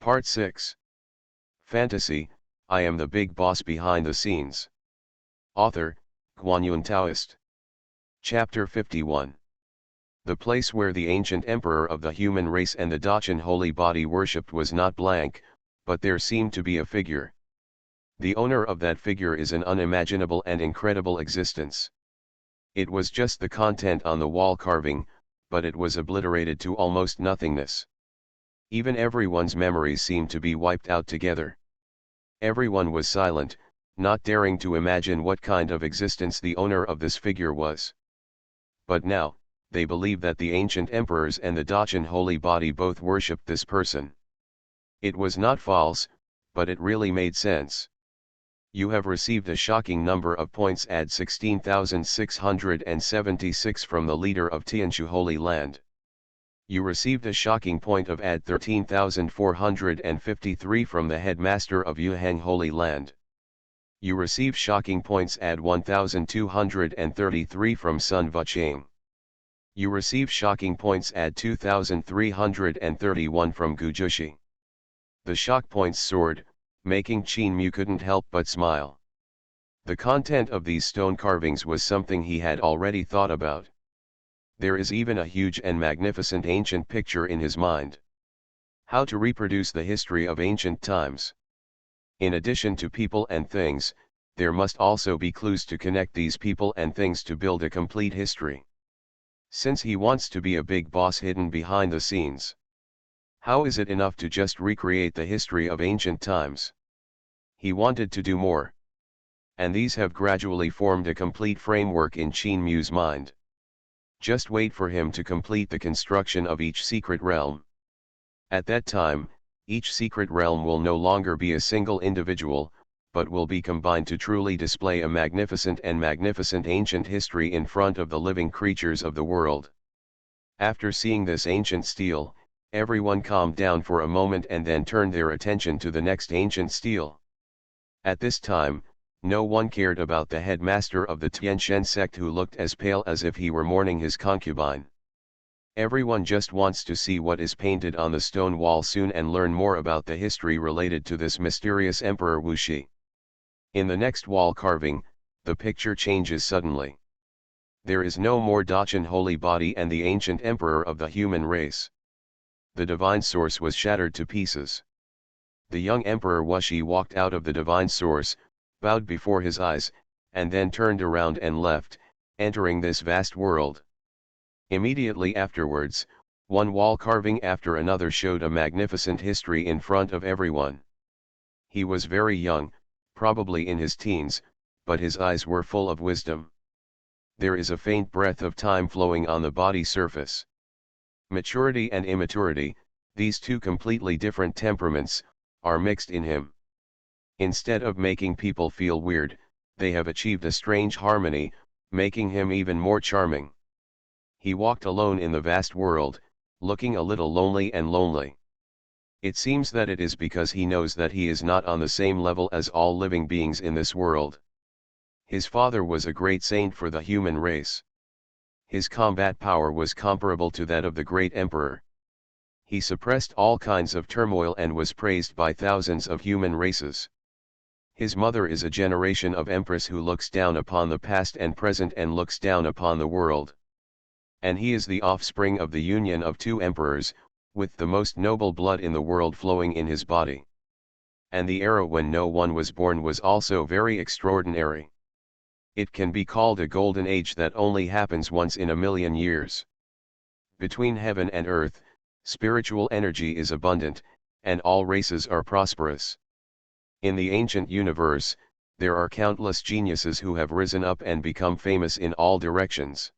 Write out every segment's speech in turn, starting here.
Part 6. Fantasy, I am the big boss behind the scenes. Author, Guanyun Taoist. Chapter 51. The place where the ancient emperor of the human race and the Dachan holy body worshipped was not blank, but there seemed to be a figure. The owner of that figure is an unimaginable and incredible existence. It was just the content on the wall carving, but it was obliterated to almost nothingness. Even everyone's memories seemed to be wiped out together. Everyone was silent, not daring to imagine what kind of existence the owner of this figure was. But now, they believe that the ancient emperors and the Dachan holy body both worshipped this person. It was not false, but it really made sense. You have received a shocking number of points, add 16,676 from the leader of Tianshu Holy Land. You received a shocking point of add 13,453 from the headmaster of Yuhang Holy Land. You receive shocking points add 1,233 from Sun Vuchang. You receive shocking points add 2,331 from Gujushi. The shock points soared, making Qin Mu couldn't help but smile. The content of these stone carvings was something he had already thought about. There is even a huge and magnificent ancient picture in his mind. How to reproduce the history of ancient times. In addition to people and things, there must also be clues to connect these people and things to build a complete history. Since he wants to be a big boss hidden behind the scenes. How is it enough to just recreate the history of ancient times? He wanted to do more. And these have gradually formed a complete framework in Qin Mu's mind. Just wait for him to complete the construction of each secret realm. At that time, each secret realm will no longer be a single individual, but will be combined to truly display a magnificent ancient history in front of the living creatures of the world. After seeing this ancient stele, everyone calmed down for a moment and then turned their attention to the next ancient stele. At this time, no one cared about the headmaster of the Tianshen sect who looked as pale as if he were mourning his concubine. Everyone just wants to see what is painted on the stone wall soon and learn more about the history related to this mysterious Emperor Wuxi. In the next wall carving, the picture changes suddenly. There is no more Dachan holy body and the ancient emperor of the human race. The divine source was shattered to pieces. The young Emperor Wuxi walked out of the divine source, bowed before his eyes, and then turned around and left, entering this vast world. Immediately afterwards, one wall carving after another showed a magnificent history in front of everyone. He was very young, probably in his teens, but his eyes were full of wisdom. There is a faint breath of time flowing on the body surface. Maturity and immaturity, these two completely different temperaments, are mixed in him. Instead of making people feel weird, they have achieved a strange harmony, making him even more charming. He walked alone in the vast world, looking a little lonely. It seems that it is because he knows that he is not on the same level as all living beings in this world. His father was a great saint for the human race. His combat power was comparable to that of the great emperor. He suppressed all kinds of turmoil and was praised by thousands of human races. His mother is a generation of empress who looks down upon the past and present and looks down upon the world. And he is the offspring of the union of two emperors, with the most noble blood in the world flowing in his body. And the era when no one was born was also very extraordinary. It can be called a golden age that only happens once in a million years. Between heaven and earth, spiritual energy is abundant, and all races are prosperous. In the ancient universe, there are countless geniuses who have risen up and become famous in all directions.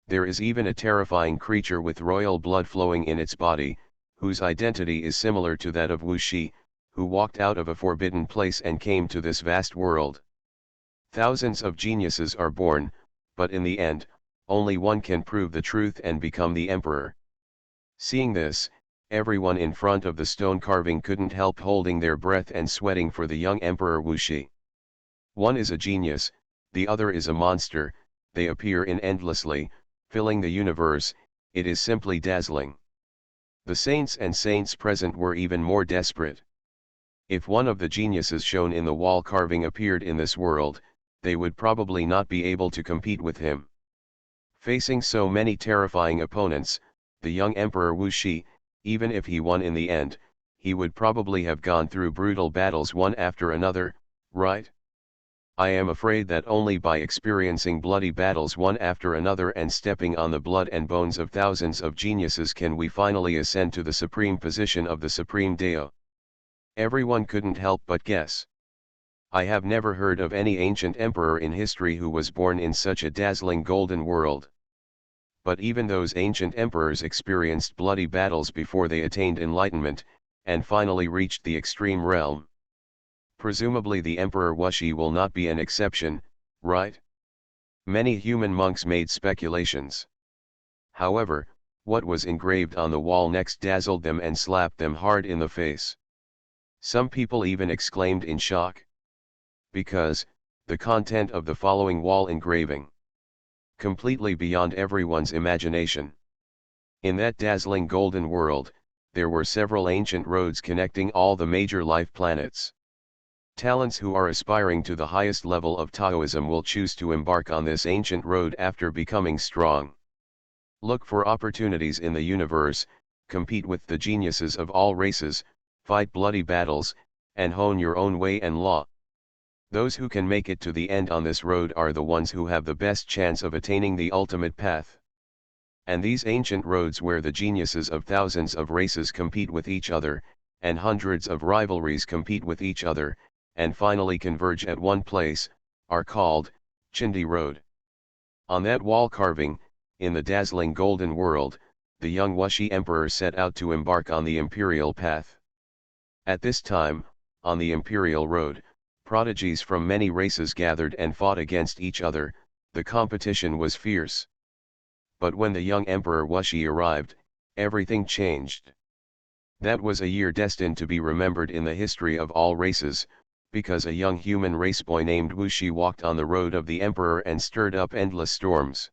There is even a terrifying creature with royal blood flowing in its body, whose identity is similar to that of Wuxi, who walked out of a forbidden place and came to this vast world. Thousands of geniuses are born, but in the end, only one can prove the truth and become the emperor. Seeing this, everyone in front of the stone carving couldn't help holding their breath and sweating for the young Emperor Wuxi. One is a genius, the other is a monster, they appear in endlessly, filling the universe, it is simply dazzling. The saints and saints present were even more desperate. If one of the geniuses shown in the wall carving appeared in this world, they would probably not be able to compete with him. Facing so many terrifying opponents, the young Emperor Wuxi, even if he won in the end, he would probably have gone through brutal battles one after another, right? I am afraid that only by experiencing bloody battles one after another and stepping on the blood and bones of thousands of geniuses can we finally ascend to the supreme position of the Supreme Deo. Everyone couldn't help but guess. I have never heard of any ancient emperor in history who was born in such a dazzling golden world. But even those ancient emperors experienced bloody battles before they attained enlightenment, and finally reached the extreme realm. Presumably the Emperor Wuxi will not be an exception, right? Many human monks made speculations. However, what was engraved on the wall next dazzled them and slapped them hard in the face. Some people even exclaimed in shock. Because, the content of the following wall engraving. Completely beyond everyone's imagination. In that dazzling golden world, there were several ancient roads connecting all the major life planets. Talents who are aspiring to the highest level of Taoism will choose to embark on this ancient road after becoming strong. Look for opportunities in the universe, compete with the geniuses of all races, fight bloody battles, and hone your own way and law. Those who can make it to the end on this road are the ones who have the best chance of attaining the ultimate path. And these ancient roads where the geniuses of thousands of races compete with each other, and hundreds of rivalries compete with each other, and finally converge at one place, are called Chindi Road. On that wall carving, in the dazzling golden world, the young Wuxi emperor set out to embark on the imperial path. At this time, on the imperial road, prodigies from many races gathered and fought against each other. The competition was fierce. But when the young Emperor Wuxi arrived, everything changed. That was a year destined to be remembered in the history of all races, because a young human race boy named Wuxi walked on the road of the Emperor and stirred up endless storms.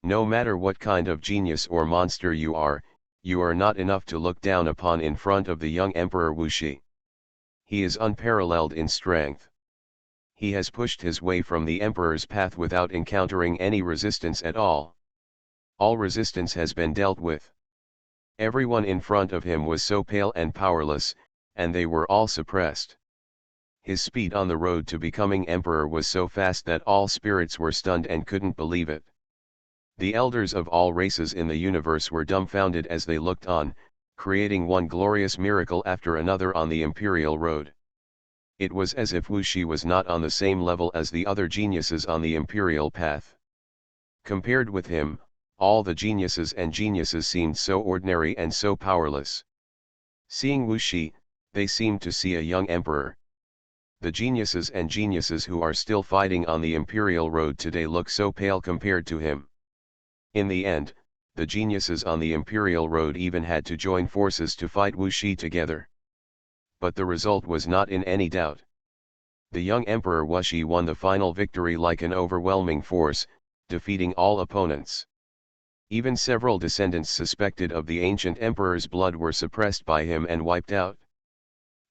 No matter what kind of genius or monster you are not enough to look down upon in front of the young Emperor Wuxi. He is unparalleled in strength. He has pushed his way from the Emperor's path without encountering any resistance at all. All resistance has been dealt with. Everyone in front of him was so pale and powerless, and they were all suppressed. His speed on the road to becoming emperor was so fast that all spirits were stunned and couldn't believe it. The elders of all races in the universe were dumbfounded as they looked on, creating one glorious miracle after another on the imperial road. It was as if Wuxi was not on the same level as the other geniuses on the imperial path. Compared with him, all the geniuses seemed so ordinary and so powerless. Seeing Wuxi, they seemed to see a young emperor. The geniuses who are still fighting on the imperial road today look so pale compared to him. In the end, the geniuses on the imperial road even had to join forces to fight Wuxi together. But the result was not in any doubt. The young Emperor Wuxi won the final victory like an overwhelming force, defeating all opponents. Even several descendants suspected of the ancient emperor's blood were suppressed by him and wiped out.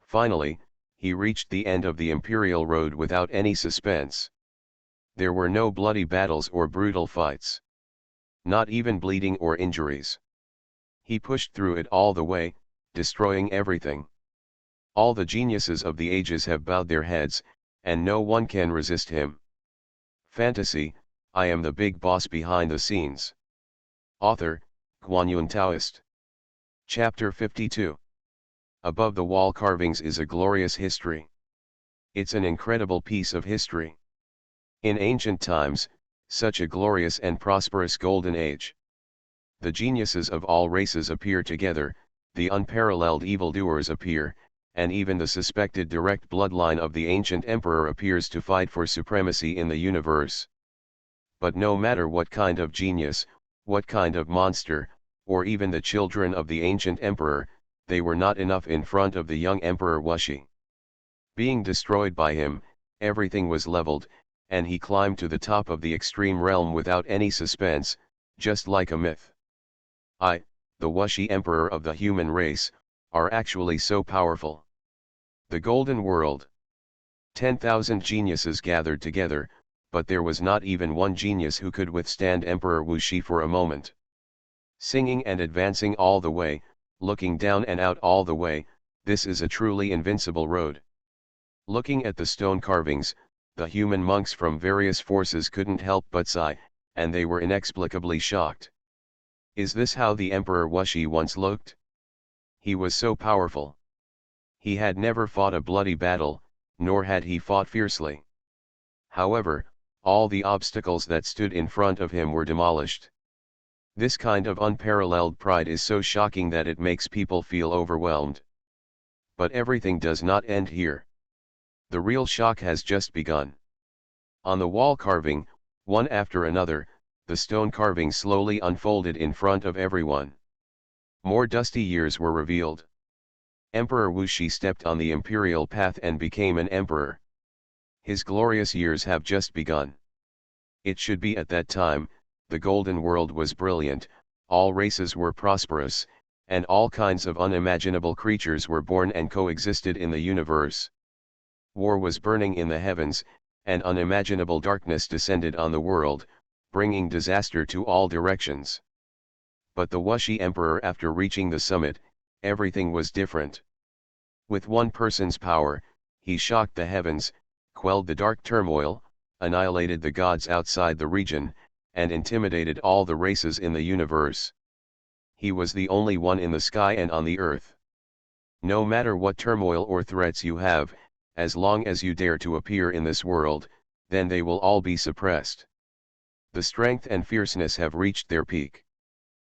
Finally, he reached the end of the imperial road without any suspense. There were no bloody battles or brutal fights. Not even bleeding or injuries. He pushed through it all the way, destroying everything. All the geniuses of the ages have bowed their heads, and no one can resist him. Fantasy, I am the big boss behind the scenes. Author, Guanyun Taoist. Chapter 52. Above the wall carvings is a glorious history. It's an incredible piece of history. In ancient times, such a glorious and prosperous golden age. The geniuses of all races appear together, the unparalleled evildoers appear, and even the suspected direct bloodline of the ancient emperor appears to fight for supremacy in the universe. But no matter what kind of genius, what kind of monster, or even the children of the ancient emperor, they were not enough in front of the young Emperor Wuxi. Being destroyed by him, everything was leveled, and he climbed to the top of the extreme realm without any suspense, just like a myth. the Wuxi emperor of the human race, are actually so powerful. The Golden World. 10,000 geniuses gathered together, but there was not even one genius who could withstand Emperor Wuxi for a moment. Singing and advancing all the way, looking down and out all the way, this is a truly invincible road. Looking at the stone carvings, the human monks from various forces couldn't help but sigh, and they were inexplicably shocked. Is this how the Emperor Wuxi once looked? He was so powerful. He had never fought a bloody battle, nor had he fought fiercely. However, all the obstacles that stood in front of him were demolished. This kind of unparalleled pride is so shocking that it makes people feel overwhelmed. But everything does not end here. The real shock has just begun. On the wall carving, one after another, the stone carvings slowly unfolded in front of everyone. More dusty years were revealed. Emperor Wuxi stepped on the imperial path and became an emperor. His glorious years have just begun. It should be at that time, the golden world was brilliant, all races were prosperous, and all kinds of unimaginable creatures were born and coexisted in the universe. War was burning in the heavens, and unimaginable darkness descended on the world, bringing disaster to all directions. But the Wuxi emperor, after reaching the summit, everything was different. With one person's power, he shocked the heavens, quelled the dark turmoil, annihilated the gods outside the region, and intimidated all the races in the universe. He was the only one in the sky and on the earth. No matter what turmoil or threats you have, as long as you dare to appear in this world, then they will all be suppressed. The strength and fierceness have reached their peak.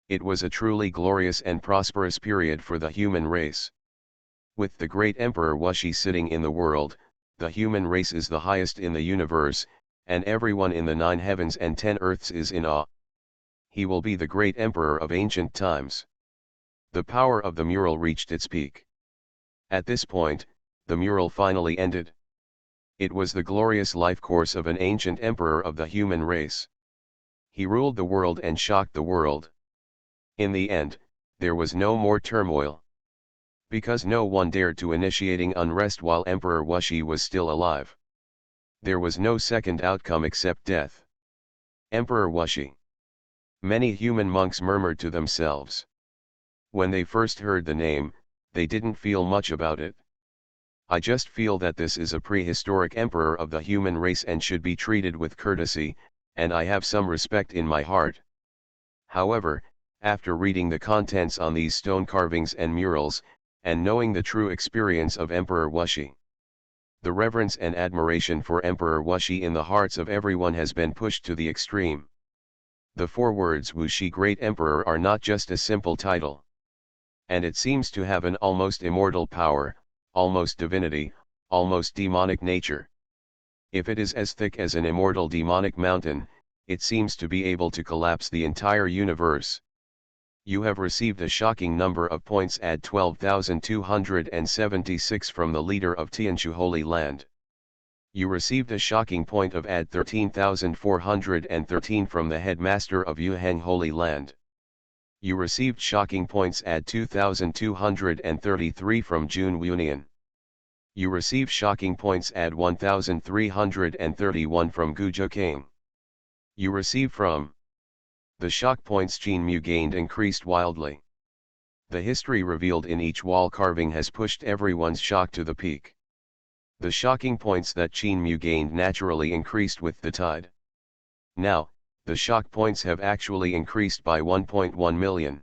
It was a truly glorious and prosperous period for the human race. With the great Emperor Wuxi sitting in the world, the human race is the highest in the universe, and everyone in the 9 heavens and 10 earths is in awe. He will be the great emperor of ancient times. The power of the mural reached its peak. At this point, the mural finally ended. It was the glorious life course of an ancient emperor of the human race. He ruled the world and shocked the world. In the end, there was no more turmoil. Because no one dared to initiating unrest while Emperor Wuxi was still alive. There was no second outcome except death. Emperor Wuxi. Many human monks murmured to themselves. When they first heard the name, they didn't feel much about it. I just feel that this is a prehistoric emperor of the human race and should be treated with courtesy, and I have some respect in my heart. However, after reading the contents on these stone carvings and murals, and knowing the true experience of Emperor Wuxi, the reverence and admiration for Emperor Wuxi in the hearts of everyone has been pushed to the extreme. The 4 words Wuxi Great Emperor are not just a simple title. And it seems to have an almost immortal power, almost divinity, almost demonic nature. If it is as thick as an immortal demonic mountain, it seems to be able to collapse the entire universe. You have received a shocking number of points, add 12,276 from the leader of Tianshu Holy Land. You received a shocking point of add 13,413 from the headmaster of Yuheng Holy Land. You received shocking points, add 2,233 from Jun Wunian. You received shocking points, add 1,331 from Gujo King. You receive from the shock points Qin Mu gained increased wildly. The history revealed in each wall carving has pushed everyone's shock to the peak. The shocking points that Qin Mu gained naturally increased with the tide. Now, the shock points have actually increased by 1.1 million.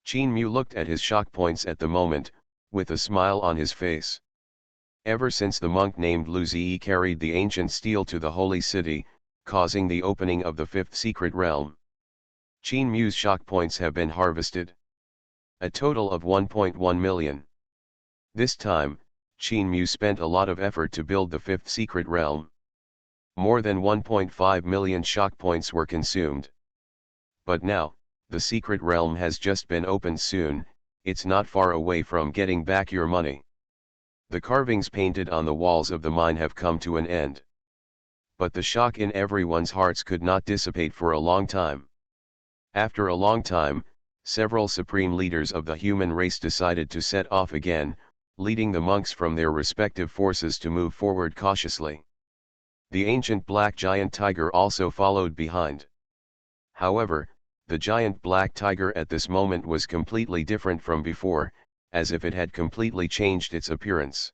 Qin Mu looked at his shock points at the moment, with a smile on his face. Ever since the monk named Lu Ziyi carried the ancient steel to the holy city, causing the opening of the 5th secret realm, Qin Mu's shock points have been harvested. A total of 1.1 million. This time, Qin Mu spent a lot of effort to build the 5th secret realm. More than 1.5 million shock points were consumed. But now, the secret realm has just been opened soon, it's not far away from getting back your money. The carvings painted on the walls of the mine have come to an end. But the shock in everyone's hearts could not dissipate for a long time. After a long time, several supreme leaders of the human race decided to set off again, leading the monks from their respective forces to move forward cautiously. The ancient black giant tiger also followed behind. However, the giant black tiger at this moment was completely different from before, as if it had completely changed its appearance.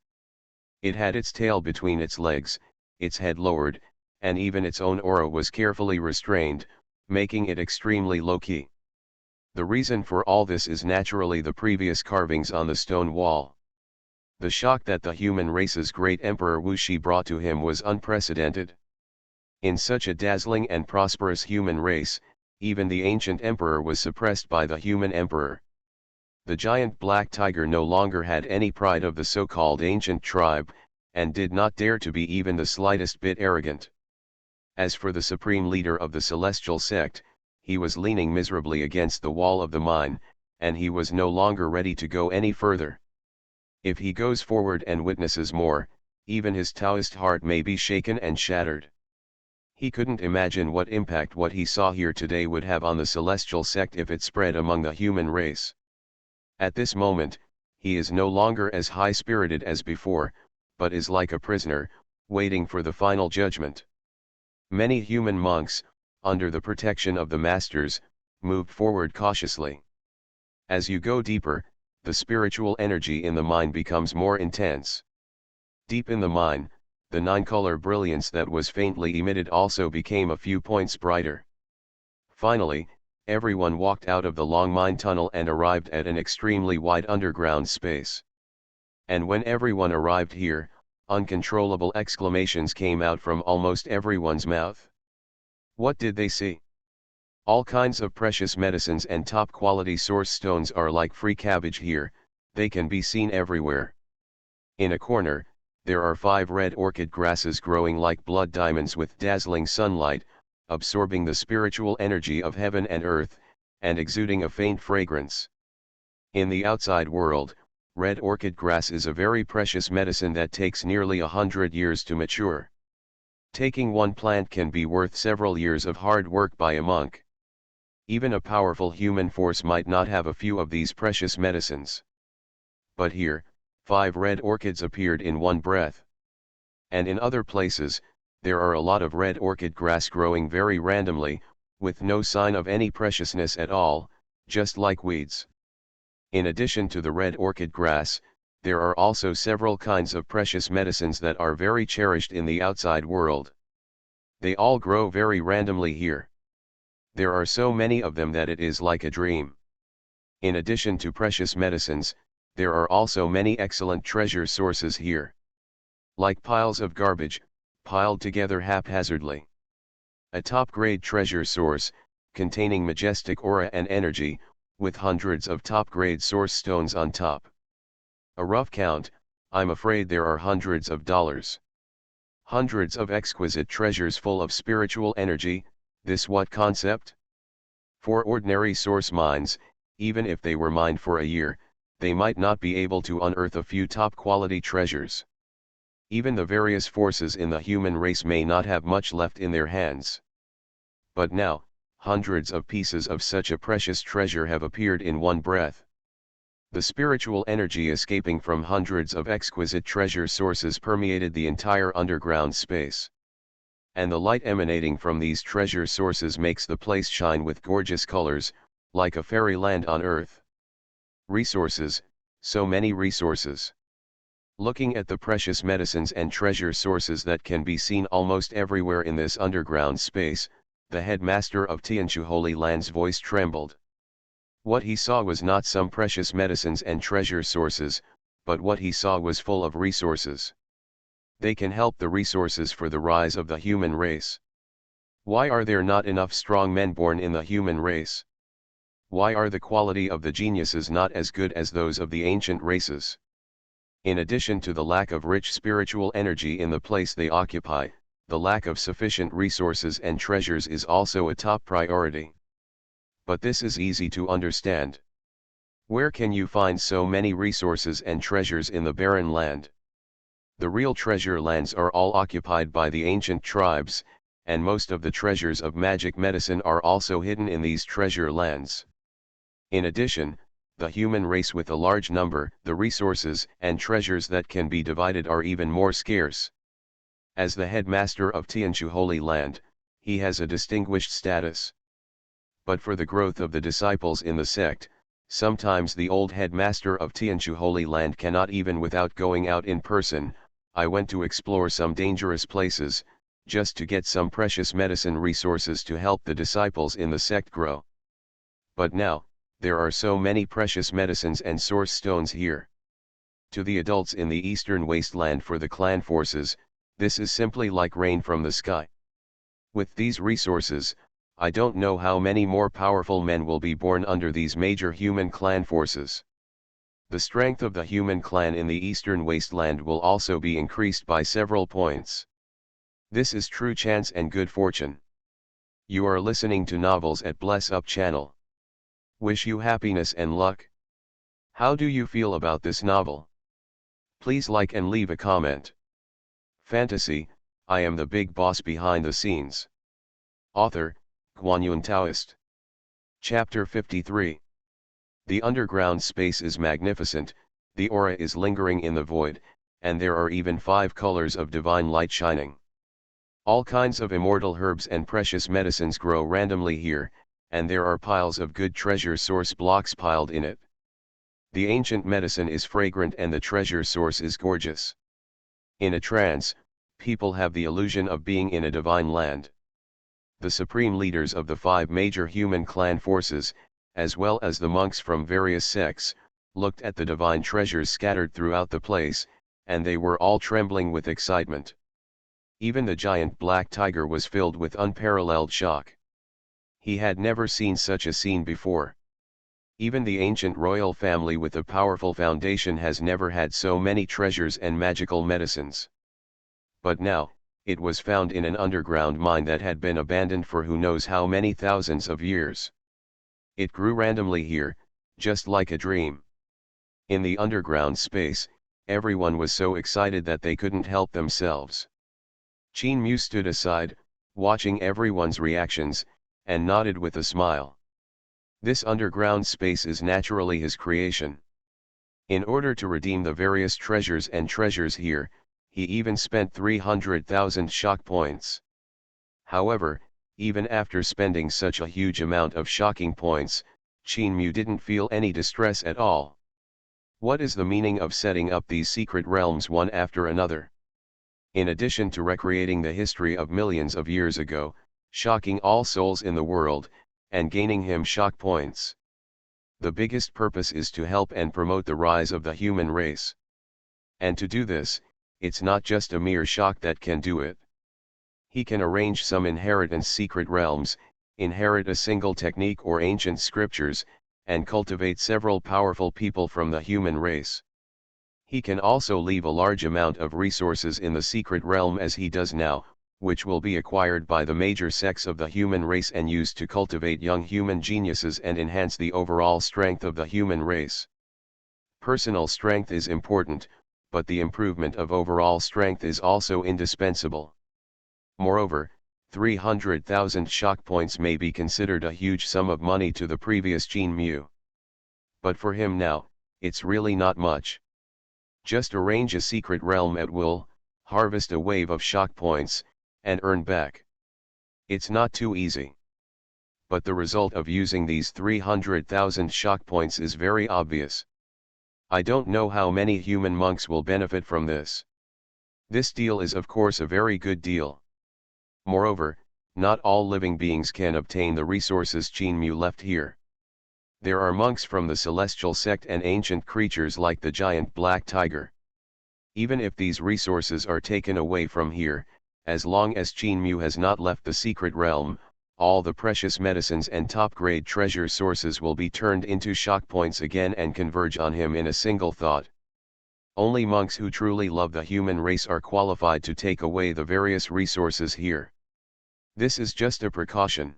It had its tail between its legs, its head lowered, and even its own aura was carefully restrained, making it extremely low-key. The reason for all this is naturally the previous carvings on the stone wall. The shock that the human race's great emperor Wuxi brought to him was unprecedented. In such a dazzling and prosperous human race, even the ancient emperor was suppressed by the human emperor. The giant black tiger no longer had any pride of the so-called ancient tribe, and did not dare to be even the slightest bit arrogant. As for the supreme leader of the celestial sect, he was leaning miserably against the wall of the mine, and he was no longer ready to go any further. If he goes forward and witnesses more, even his Taoist heart may be shaken and shattered. He couldn't imagine what impact what he saw here today would have on the celestial sect if it spread among the human race. At this moment, he is no longer as high-spirited as before, but is like a prisoner, waiting for the final judgment. Many human monks, under the protection of the masters, moved forward cautiously. As you go deeper, the spiritual energy in the mine becomes more intense. Deep in the mine, the nine-color brilliance that was faintly emitted also became a few points brighter. Finally, everyone walked out of the long mine tunnel and arrived at an extremely wide underground space. And when everyone arrived here, uncontrollable exclamations came out from almost everyone's mouth. What did they see? All kinds of precious medicines and top-quality source stones are like free cabbage here, they can be seen everywhere. In a corner, there are 5 red orchid grasses growing like blood diamonds with dazzling sunlight, absorbing the spiritual energy of heaven and earth, and exuding a faint fragrance. In the outside world, red orchid grass is a very precious medicine that takes nearly 100 years to mature. Taking one plant can be worth several years of hard work by a monk. Even a powerful human force might not have a few of these precious medicines. But here, 5 red orchids appeared in one breath. And in other places, there are a lot of red orchid grass growing very randomly, with no sign of any preciousness at all, just like weeds. In addition to the red orchid grass, there are also several kinds of precious medicines that are very cherished in the outside world. They all grow very randomly here. There are so many of them that it is like a dream. In addition to precious medicines, there are also many excellent treasure sources here. Like piles of garbage, piled together haphazardly. A top-grade treasure source, containing majestic aura and energy, with hundreds of top-grade source stones on top. A rough count, I'm afraid there are hundreds of dollars. Hundreds of exquisite treasures full of spiritual energy, this what concept? For ordinary source mines, even if they were mined for a year, they might not be able to unearth a few top-quality treasures. Even the various forces in the human race may not have much left in their hands. But now, hundreds of pieces of such a precious treasure have appeared in one breath. The spiritual energy escaping from hundreds of exquisite treasure sources permeated the entire underground space. And the light emanating from these treasure sources makes the place shine with gorgeous colors, like a fairyland on earth. Resources, so many resources. Looking at the precious medicines and treasure sources that can be seen almost everywhere in this underground space, the headmaster of Tianshu Holy Land's voice trembled. What he saw was not some precious medicines and treasure sources, but what he saw was full of resources. They can help the resources for the rise of the human race. Why are there not enough strong men born in the human race? Why are the quality of the geniuses not as good as those of the ancient races? In addition to the lack of rich spiritual energy in the place they occupy, the lack of sufficient resources and treasures is also a top priority. But this is easy to understand. Where can you find so many resources and treasures in the barren land? The real treasure lands are all occupied by the ancient tribes, and most of the treasures of magic medicine are also hidden in these treasure lands. In addition, the human race with a large number, the resources and treasures that can be divided are even more scarce. As the headmaster of Tianchu Holy Land, he has a distinguished status. But for the growth of the disciples in the sect, sometimes the old headmaster of Tianchu Holy Land cannot even without going out in person. I went to explore some dangerous places, just to get some precious medicine resources to help the disciples in the sect grow. But now, there are so many precious medicines and source stones here. To the adults in the eastern wasteland for the clan forces, this is simply like rain from the sky. With these resources, I don't know how many more powerful men will be born under these major human clan forces. The strength of the human clan in the eastern wasteland will also be increased by several points. This is true chance and good fortune. You are listening to Novels at Bless Up channel. Wish you happiness and luck. How do you feel about this novel? Please like and leave a comment. Fantasy, I am the big boss behind the scenes. Author, Guanyun Taoist. Chapter 53. The underground space is magnificent, the aura is lingering in the void, and there are even 5 colors of divine light shining. All kinds of immortal herbs and precious medicines grow randomly here, and there are piles of good treasure source blocks piled in it. The ancient medicine is fragrant and the treasure source is gorgeous. In a trance, people have the illusion of being in a divine land. The supreme leaders of the 5 major human clan forces, as well as the monks from various sects, looked at the divine treasures scattered throughout the place, and they were all trembling with excitement. Even the giant black tiger was filled with unparalleled shock. He had never seen such a scene before. Even the ancient royal family with a powerful foundation has never had so many treasures and magical medicines. But now, it was found in an underground mine that had been abandoned for who knows how many thousands of years. It grew randomly here, just like a dream. In the underground space, everyone was so excited that they couldn't help themselves. Qin Mu stood aside, watching everyone's reactions, and nodded with a smile. This underground space is naturally his creation. In order to redeem the various treasures and treasures here, he even spent 300,000 shock points. However, even after spending such a huge amount of shocking points, Qin Mu didn't feel any distress at all. What is the meaning of setting up these secret realms one after another? In addition to recreating the history of millions of years ago, shocking all souls in the world, and gaining him shock points. The biggest purpose is to help and promote the rise of the human race. And to do this, it's not just a mere shock that can do it. He can arrange some inheritance secret realms, inherit a single technique or ancient scriptures, and cultivate several powerful people from the human race. He can also leave a large amount of resources in the secret realm as he does now, which will be acquired by the major sects of the human race and used to cultivate young human geniuses and enhance the overall strength of the human race. Personal strength is important, but the improvement of overall strength is also indispensable. Moreover, 300,000 shock points may be considered a huge sum of money to the previous Qin Mu. But for him now, it's really not much. Just arrange a secret realm at will, harvest a wave of shock points, and earn back. It's not too easy. But the result of using these 300,000 shock points is very obvious. I don't know how many human monks will benefit from this. This deal is of course a very good deal. Moreover, not all living beings can obtain the resources Qin Mu left here. There are monks from the celestial sect and ancient creatures like the giant black tiger. Even if these resources are taken away from here, as long as Qin Mu has not left the secret realm, all the precious medicines and top-grade treasure sources will be turned into shock points again and converge on him in a single thought. Only monks who truly love the human race are qualified to take away the various resources here. This is just a precaution.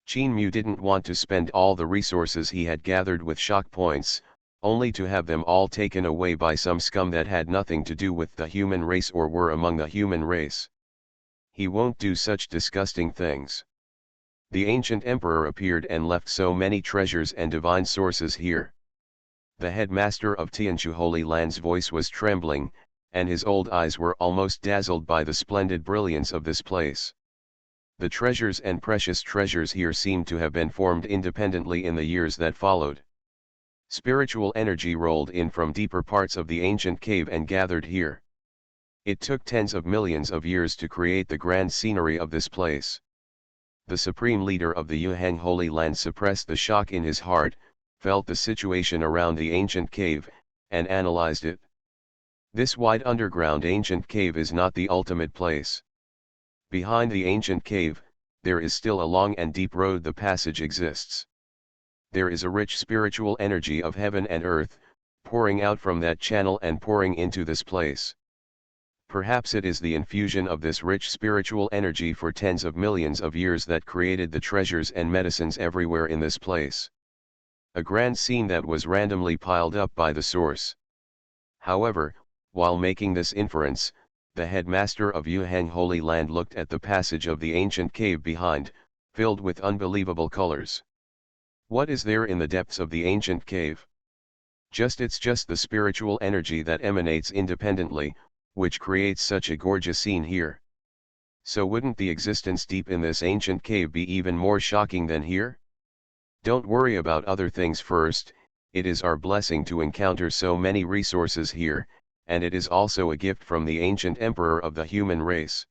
Qin Mu didn't want to spend all the resources he had gathered with shock points, only to have them all taken away by some scum that had nothing to do with the human race or were among the human race. He won't do such disgusting things. The ancient emperor appeared and left so many treasures and divine sources here. The headmaster of Tianshu Holy Land's voice was trembling, and his old eyes were almost dazzled by the splendid brilliance of this place. The treasures and precious treasures here seemed to have been formed independently in the years that followed. Spiritual energy rolled in from deeper parts of the ancient cave and gathered here. It took tens of millions of years to create the grand scenery of this place. The supreme leader of the Yuhang Holy Land suppressed the shock in his heart, felt the situation around the ancient cave, and analyzed it. This wide underground ancient cave is not the ultimate place. Behind the ancient cave, there is still a long and deep road. The passage exists. There is a rich spiritual energy of heaven and earth, pouring out from that channel and pouring into this place. Perhaps it is the infusion of this rich spiritual energy for tens of millions of years that created the treasures and medicines everywhere in this place. A grand scene that was randomly piled up by the source. However, while making this inference, the headmaster of Yuhang Holy Land looked at the passage of the ancient cave behind, filled with unbelievable colors. What is there in the depths of the ancient cave? It's just the spiritual energy that emanates independently, which creates such a gorgeous scene here. So wouldn't the existence deep in this ancient cave be even more shocking than here? Don't worry about other things first. It is our blessing to encounter so many resources here, and it is also a gift from the ancient emperor of the human race.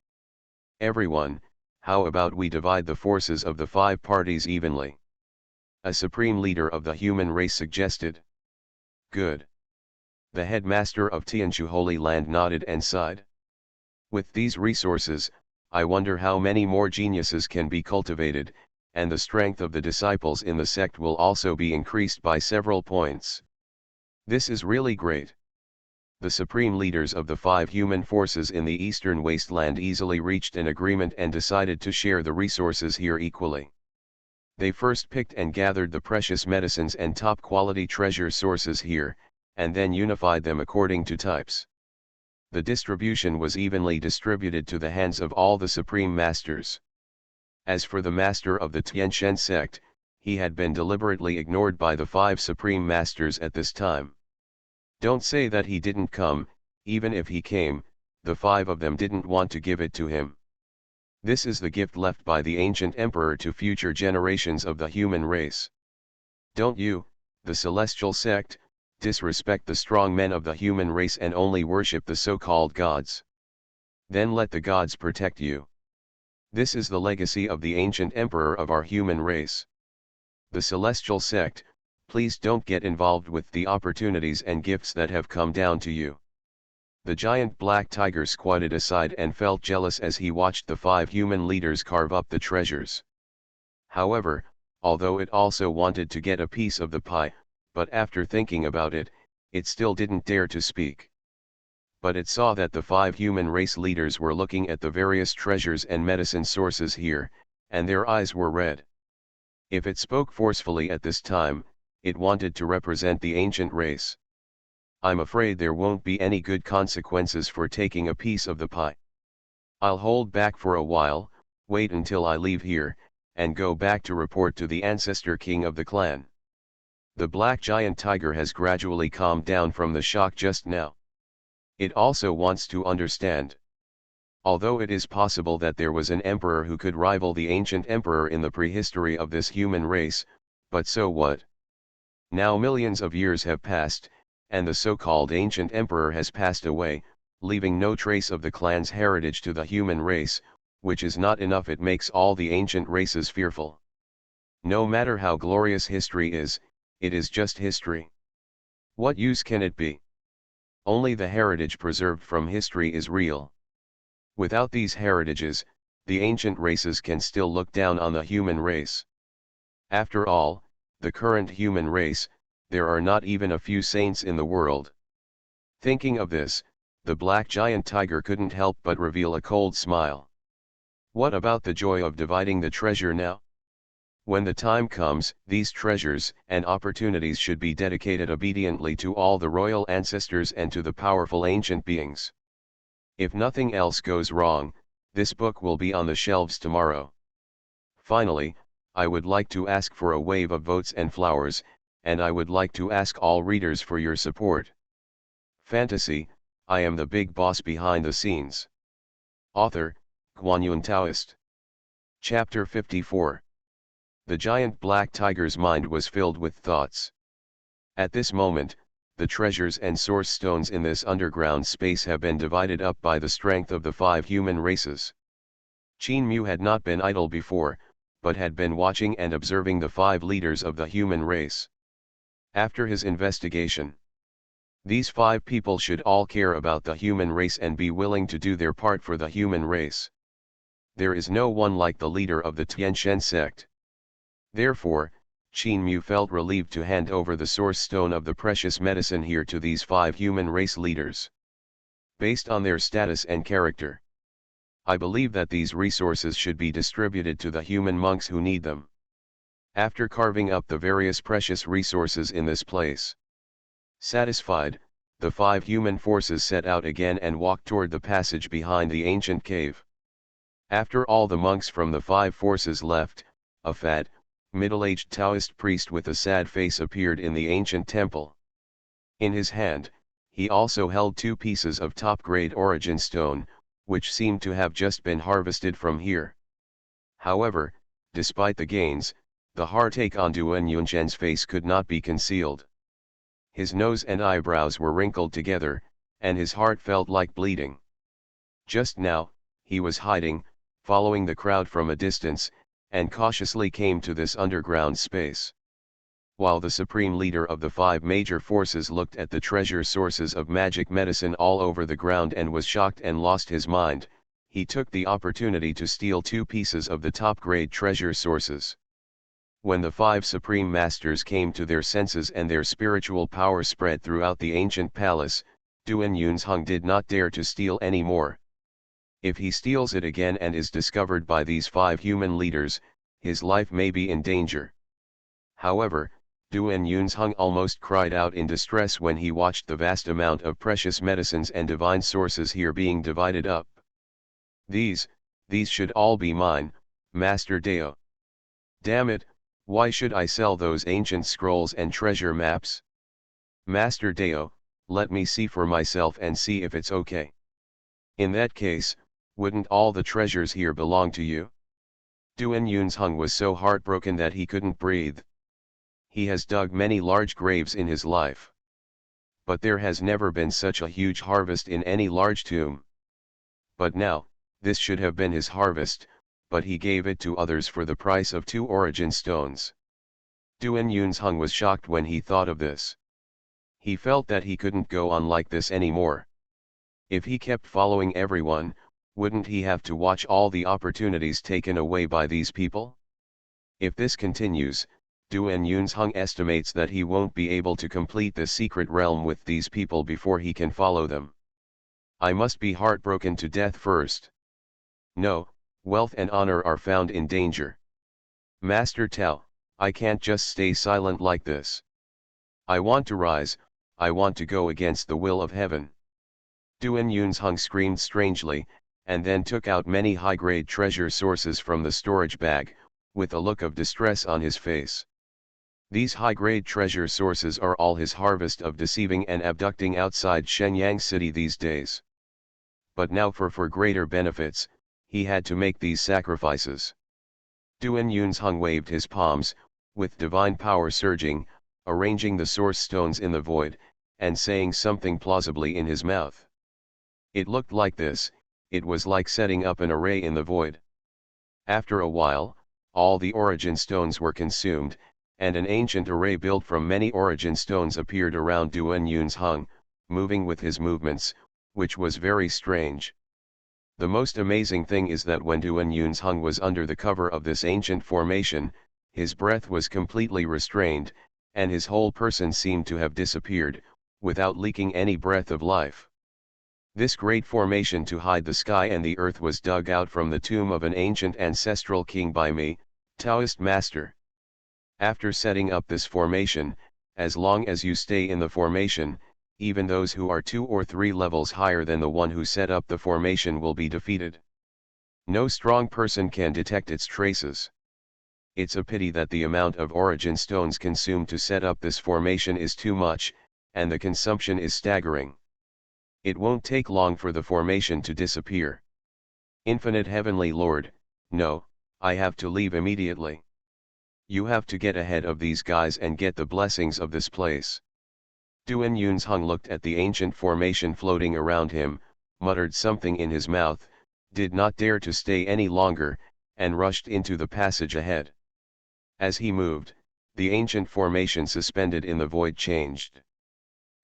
Everyone, how about we divide the forces of the 5 parties evenly? A supreme leader of the human race suggested. Good. The headmaster of Tianshu Holy Land nodded and sighed. With these resources, I wonder how many more geniuses can be cultivated, and the strength of the disciples in the sect will also be increased by several points. This is really great. The supreme leaders of the 5 human forces in the eastern wasteland easily reached an agreement and decided to share the resources here equally. They first picked and gathered the precious medicines and top-quality treasure sources here, and then unified them according to types. The distribution was evenly distributed to the hands of all the supreme masters. As for the master of the Tianshen sect, he had been deliberately ignored by the 5 supreme masters at this time. Don't say that he didn't come. Even if he came, the 5 of them didn't want to give it to him. This is the gift left by the ancient emperor to future generations of the human race. Don't you, the celestial sect, disrespect the strong men of the human race and only worship the so-called gods. Then let the gods protect you. This is the legacy of the ancient emperor of our human race. The celestial sect, please don't get involved with the opportunities and gifts that have come down to you. The giant black tiger squatted aside and felt jealous as he watched the 5 human leaders carve up the treasures. However, although it also wanted to get a piece of the pie, but after thinking about it, it still didn't dare to speak. But it saw that the 5 human race leaders were looking at the various treasures and medicine sources here, and their eyes were red. If it spoke forcefully at this time, it wanted to represent the ancient race. I'm afraid there won't be any good consequences for taking a piece of the pie. I'll hold back for a while, wait until I leave here, and go back to report to the ancestor king of the clan. The black giant tiger has gradually calmed down from the shock just now. It also wants to understand. Although it is possible that there was an emperor who could rival the ancient emperor in the prehistory of this human race, but so what? Now millions of years have passed, and the so-called ancient emperor has passed away, leaving no trace of the clan's heritage to the human race, which is not enough. It makes all the ancient races fearful. No matter how glorious history is, it is just history. What use can it be? Only the heritage preserved from history is real. Without these heritages, the ancient races can still look down on the human race. After all, the current human race, there are not even a few saints in the world. Thinking of this, the black giant tiger couldn't help but reveal a cold smile. What about the joy of dividing the treasure now? When the time comes, these treasures and opportunities should be dedicated obediently to all the royal ancestors and to the powerful ancient beings. If nothing else goes wrong, this book will be on the shelves tomorrow. Finally, I would like to ask for a wave of votes and flowers, and I would like to ask all readers for your support. Fantasy, I am the big boss behind the scenes. Author, Guanyun Taoist. Chapter 54. The giant black tiger's mind was filled with thoughts. At this moment, the treasures and source stones in this underground space have been divided up by the strength of the 5 human races. Qin Mu had not been idle before, but had been watching and observing the 5 leaders of the human race. After his investigation, these 5 people should all care about the human race and be willing to do their part for the human race. There is no one like the leader of the Tiantian sect. Therefore, Qin Mu felt relieved to hand over the source stone of the precious medicine here to these 5 human race leaders. Based on their status and character, I believe that these resources should be distributed to the human monks who need them. After carving up the various precious resources in this place, satisfied, the 5 human forces set out again and walked toward the passage behind the ancient cave. After all the monks from the 5 forces left, a fat, middle-aged Taoist priest with a sad face appeared in the ancient temple. In his hand, he also held 2 pieces of top-grade origin stone, which seemed to have just been harvested from here. However, despite the gains, the heartache on Duan Yunzhen's face could not be concealed. His nose and eyebrows were wrinkled together, and his heart felt like bleeding. Just now, he was hiding, following the crowd from a distance, and cautiously came to this underground space. While the supreme leader of the 5 major forces looked at the treasure sources of magic medicine all over the ground and was shocked and lost his mind, he took the opportunity to steal 2 pieces of the top-grade treasure sources. When the 5 supreme masters came to their senses and their spiritual power spread throughout the ancient palace, Duan Yunzheng did not dare to steal any more. If he steals it again and is discovered by these 5 human leaders, his life may be in danger. However, Duan Yunzheng almost cried out in distress when he watched the vast amount of precious medicines and divine sources here being divided up. These should all be mine, Master Dao. Damn it, why should I sell those ancient scrolls and treasure maps? Master Dao, let me see for myself and see if it's okay. In that case, wouldn't all the treasures here belong to you? Duan Yunzheng was so heartbroken that he couldn't breathe. He has dug many large graves in his life, but there has never been such a huge harvest in any large tomb. But now, this should have been his harvest, but he gave it to others for the price of 2 origin stones. Duan Yunzheng was shocked when he thought of this. He felt that he couldn't go on like this anymore. If he kept following everyone, wouldn't he have to watch all the opportunities taken away by these people? If this continues, Duan Yunzheng estimates that he won't be able to complete the secret realm with these people before he can follow them. I must be heartbroken to death first. No, wealth and honor are found in danger. Master Tao, I can't just stay silent like this. I want to rise, I want to go against the will of heaven. Duan Yunzheng screamed strangely, and then took out many high-grade treasure sources from the storage bag, with a look of distress on his face. These high-grade treasure sources are all his harvest of deceiving and abducting outside Shenyang City these days. But now for greater benefits, he had to make these sacrifices. Duan Yunzheng waved his palms, with divine power surging, arranging the source stones in the void, and saying something plausibly in his mouth. It looked like this, it was like setting up an array in the void. After a while, all the origin stones were consumed, and an ancient array built from many origin stones appeared around Duan Yunzheng, moving with his movements, which was very strange. The most amazing thing is that when Duan Yunzheng was under the cover of this ancient formation, his breath was completely restrained, and his whole person seemed to have disappeared, without leaking any breath of life. This great formation to hide the sky and the earth was dug out from the tomb of an ancient ancestral king by me, Taoist master. After setting up this formation, as long as you stay in the formation, even those who are 2 or 3 levels higher than the one who set up the formation will be defeated. No strong person can detect its traces. It's a pity that the amount of origin stones consumed to set up this formation is too much, and the consumption is staggering. It won't take long for the formation to disappear. Infinite Heavenly Lord, no, I have to leave immediately. You have to get ahead of these guys and get the blessings of this place. Duan Yunzhong looked at the ancient formation floating around him, muttered something in his mouth, did not dare to stay any longer, and rushed into the passage ahead. As he moved, the ancient formation suspended in the void changed.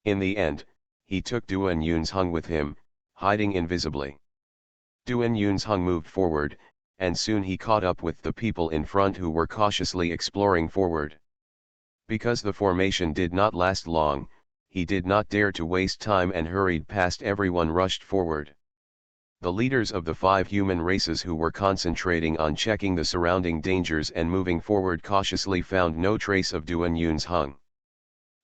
In the end, he took Duan Yunzhong with him, hiding invisibly. Duan Yunzhong moved forward, and soon he caught up with the people in front who were cautiously exploring forward. Because the formation did not last long, he did not dare to waste time and hurried past everyone rushed forward. The leaders of the 5 human races who were concentrating on checking the surrounding dangers and moving forward cautiously found no trace of Duan Yunzhong.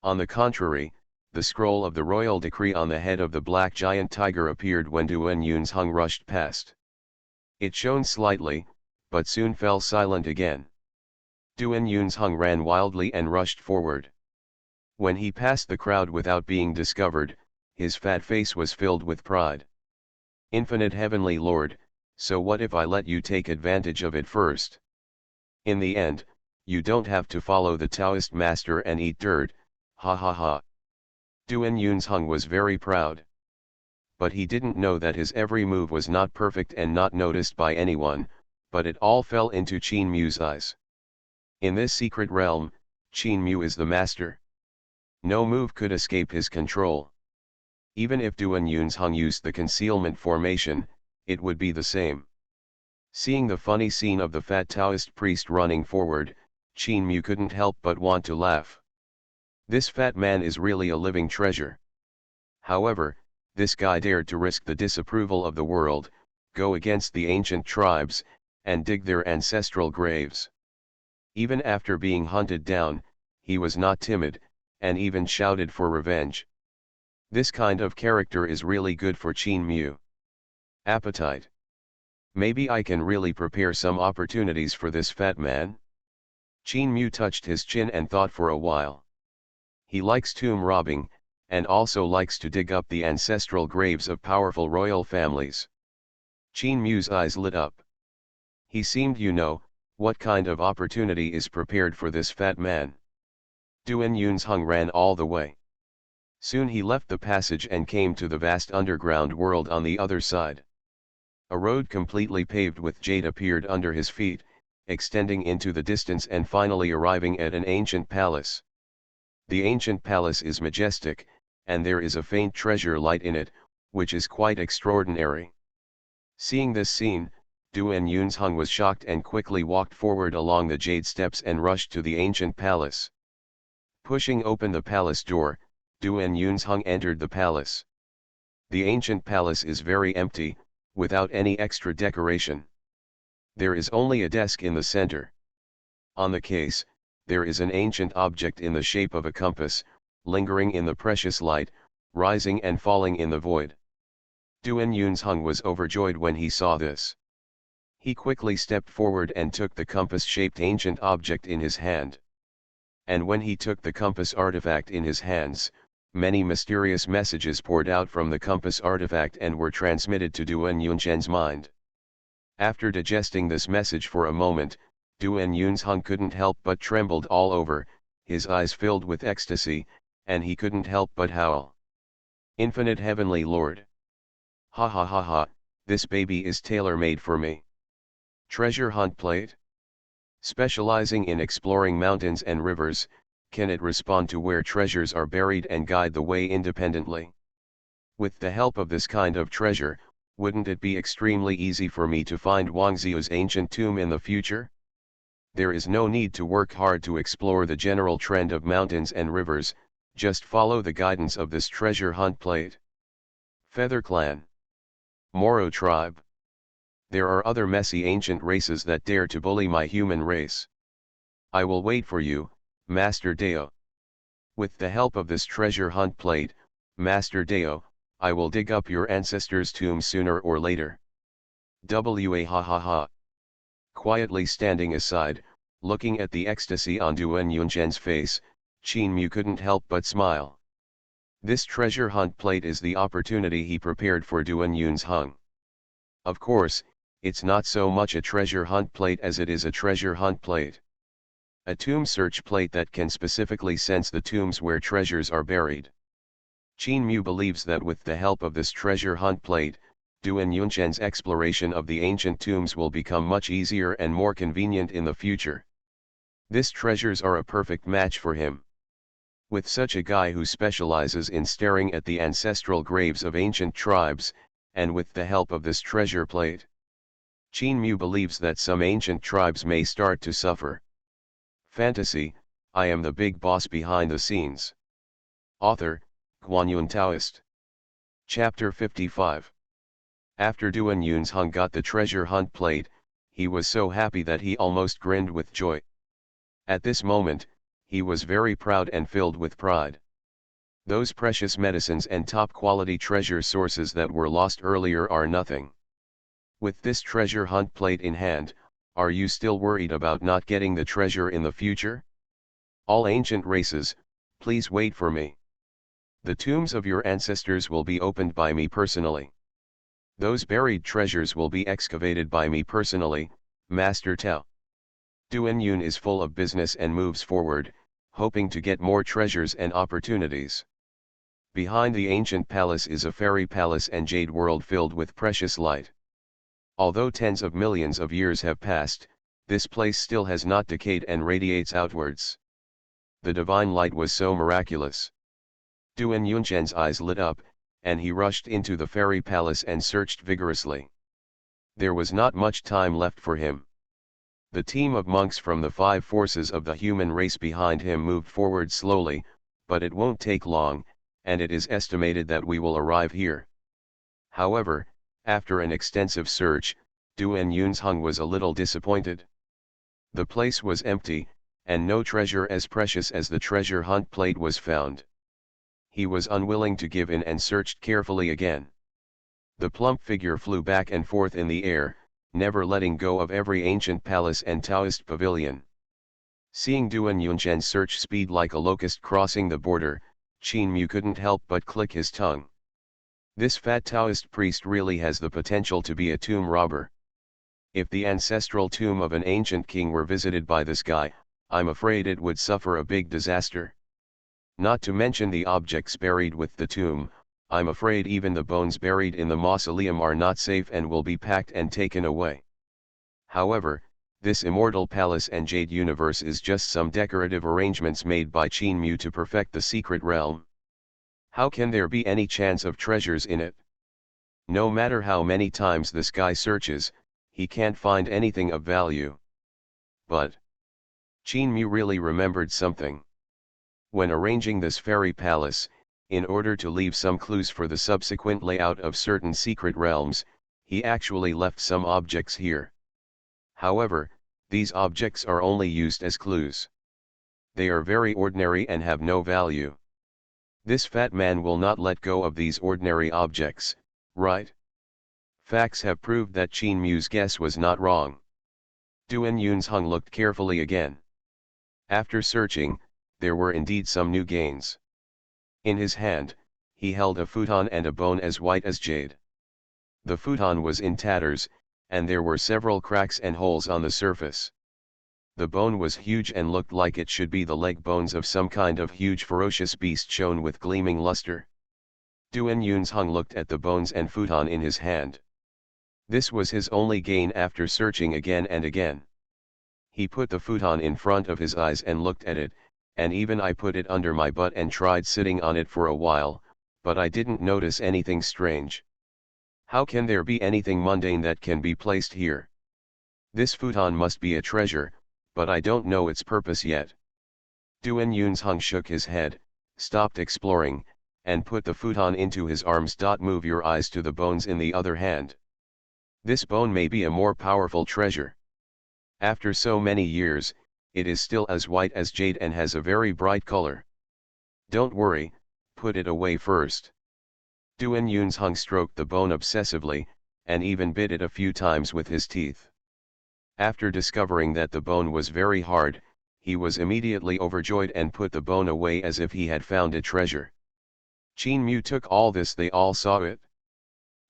On the contrary, the scroll of the royal decree on the head of the black giant tiger appeared when Duan Yunzhong rushed past. It shone slightly, but soon fell silent again. Duan Yunzhong ran wildly and rushed forward. When he passed the crowd without being discovered, his fat face was filled with pride. Infinite Heavenly Lord, so what if I let you take advantage of it first? In the end, you don't have to follow the Taoist master and eat dirt, ha ha ha. Duan Yunzhong was very proud. But he didn't know that his every move was not perfect and not noticed by anyone, but it all fell into Qin Mu's eyes. In this secret realm, Qin Mu is the master. No move could escape his control. Even if Duan Yunzhong used the concealment formation, it would be the same. Seeing the funny scene of the fat Taoist priest running forward, Qin Mu couldn't help but want to laugh. This fat man is really a living treasure. However, this guy dared to risk the disapproval of the world, go against the ancient tribes, and dig their ancestral graves. Even after being hunted down, he was not timid, and even shouted for revenge. This kind of character is really good for Qin Mu. Appetite. Maybe I can really prepare some opportunities for this fat man? Qin Mu touched his chin and thought for a while. He likes tomb robbing, and also likes to dig up the ancestral graves of powerful royal families. Qin Mu's eyes lit up. He seemed what kind of opportunity is prepared for this fat man. Duan Yunzhong ran all the way. Soon he left the passage and came to the vast underground world on the other side. A road completely paved with jade appeared under his feet, extending into the distance and finally arriving at an ancient palace. The ancient palace is majestic, and there is a faint treasure light in it, which is quite extraordinary. Seeing this scene, Duan Yunzhong was shocked and quickly walked forward along the jade steps and rushed to the ancient palace. Pushing open the palace door, Duan Yunzhong entered the palace. The ancient palace is very empty, without any extra decoration. There is only a desk in the center. On the case, there is an ancient object in the shape of a compass, lingering in the precious light, rising and falling in the void. Duan Yunzhong was overjoyed when he saw this. He quickly stepped forward and took the compass-shaped ancient object in his hand. And when he took the compass artifact in his hands, many mysterious messages poured out from the compass artifact and were transmitted to Duan Yunzheng's mind. After digesting this message for a moment, Duan Yunzhong couldn't help but trembled all over, his eyes filled with ecstasy, and he couldn't help but howl. Infinite Heavenly Lord! Ha ha ha ha, this baby is tailor-made for me. Treasure hunt plate? Specializing in exploring mountains and rivers, can it respond to where treasures are buried and guide the way independently? With the help of this kind of treasure, wouldn't it be extremely easy for me to find Wangziu's ancient tomb in the future? There is no need to work hard to explore the general trend of mountains and rivers, just follow the guidance of this treasure hunt plate. Feather Clan. Moro tribe. There are other messy ancient races that dare to bully my human race. I will wait for you, Master Dao. With the help of this treasure hunt plate, Master Dao, I will dig up your ancestors' tombs sooner or later. Ha ha ha. Quietly standing aside, Looking at the ecstasy on Duan Yunzhen's face, Qin Mu couldn't help but smile. This treasure hunt plate is the opportunity he prepared for Duan Yunzheng. Of course, it's not so much a treasure hunt plate as it is a treasure hunt plate. A tomb search plate that can specifically sense the tombs where treasures are buried. Qin Mu believes that with the help of this treasure hunt plate, Duan Yunzhen's exploration of the ancient tombs will become much easier and more convenient in the future. These treasures are a perfect match for him. With such a guy who specializes in staring at the ancestral graves of ancient tribes, and with the help of this treasure plate, Qin Mu believes that some ancient tribes may start to suffer. Fantasy, I am the big boss behind the scenes. Author, Guanyun Taoist. Chapter 55. After Duan Yunzheng got the treasure hunt plate, he was so happy that he almost grinned with joy. At this moment, he was very proud and filled with pride. Those precious medicines and top-quality treasure sources that were lost earlier are nothing. With this treasure hunt plate in hand, are you still worried about not getting the treasure in the future? All ancient races, please wait for me. The tombs of your ancestors will be opened by me personally. Those buried treasures will be excavated by me personally, Master Tao. Duan Yun is full of business and moves forward, hoping to get more treasures and opportunities. Behind the ancient palace is a fairy palace and jade world filled with precious light. Although tens of millions of years have passed, this place still has not decayed and radiates outwards. The divine light was so miraculous. Duan Yunzhen's eyes lit up, and he rushed into the fairy palace and searched vigorously. There was not much time left for him. The team of monks from the 5 forces of the human race behind him moved forward slowly, but it won't take long, and it is estimated that we will arrive here. However, after an extensive search, Duan Yunzheng was a little disappointed. The place was empty, and no treasure as precious as the treasure hunt plate was found. He was unwilling to give in and searched carefully again. The plump figure flew back and forth in the air, never letting go of every ancient palace and Taoist pavilion. Seeing Duan Yunzhen's search speed like a locust crossing the border, Qin Mu couldn't help but click his tongue. This fat Taoist priest really has the potential to be a tomb robber. If the ancestral tomb of an ancient king were visited by this guy, I'm afraid it would suffer a big disaster. Not to mention the objects buried with the tomb, I'm afraid even the bones buried in the mausoleum are not safe and will be packed and taken away. However, this immortal palace and jade universe is just some decorative arrangements made by Qin Mu to perfect the secret realm. How can there be any chance of treasures in it? No matter how many times this guy searches, he can't find anything of value. But Qin Mu really remembered something. When arranging this fairy palace, in order to leave some clues for the subsequent layout of certain secret realms, he actually left some objects here. However, these objects are only used as clues. They are very ordinary and have no value. This fat man will not let go of these ordinary objects, right? Facts have proved that Qin Mu's guess was not wrong. Duan Yunzheng looked carefully again. After searching, there were indeed some new gains. In his hand, he held a futon and a bone as white as jade. The futon was in tatters, and there were several cracks and holes on the surface. The bone was huge and looked like it should be the leg bones of some kind of huge ferocious beast shone with gleaming luster. Duan Yunzheng looked at the bones and futon in his hand. This was his only gain after searching again and again. He put the futon in front of his eyes and looked at it, and even I put it under my butt and tried sitting on it for a while, but I didn't notice anything strange. How can there be anything mundane that can be placed here? This futon must be a treasure, but I don't know its purpose yet. Duan Yunzheng shook his head, stopped exploring, and put the futon into his arms. Move your eyes to the bones in the other hand. This bone may be a more powerful treasure. After so many years, it is still as white as jade and has a very bright color. Don't worry, put it away first. Duan Yunzheng stroked the bone obsessively, and even bit it a few times with his teeth. After discovering that the bone was very hard, he was immediately overjoyed and put the bone away as if he had found a treasure. Qin Mu took all this, they all saw it.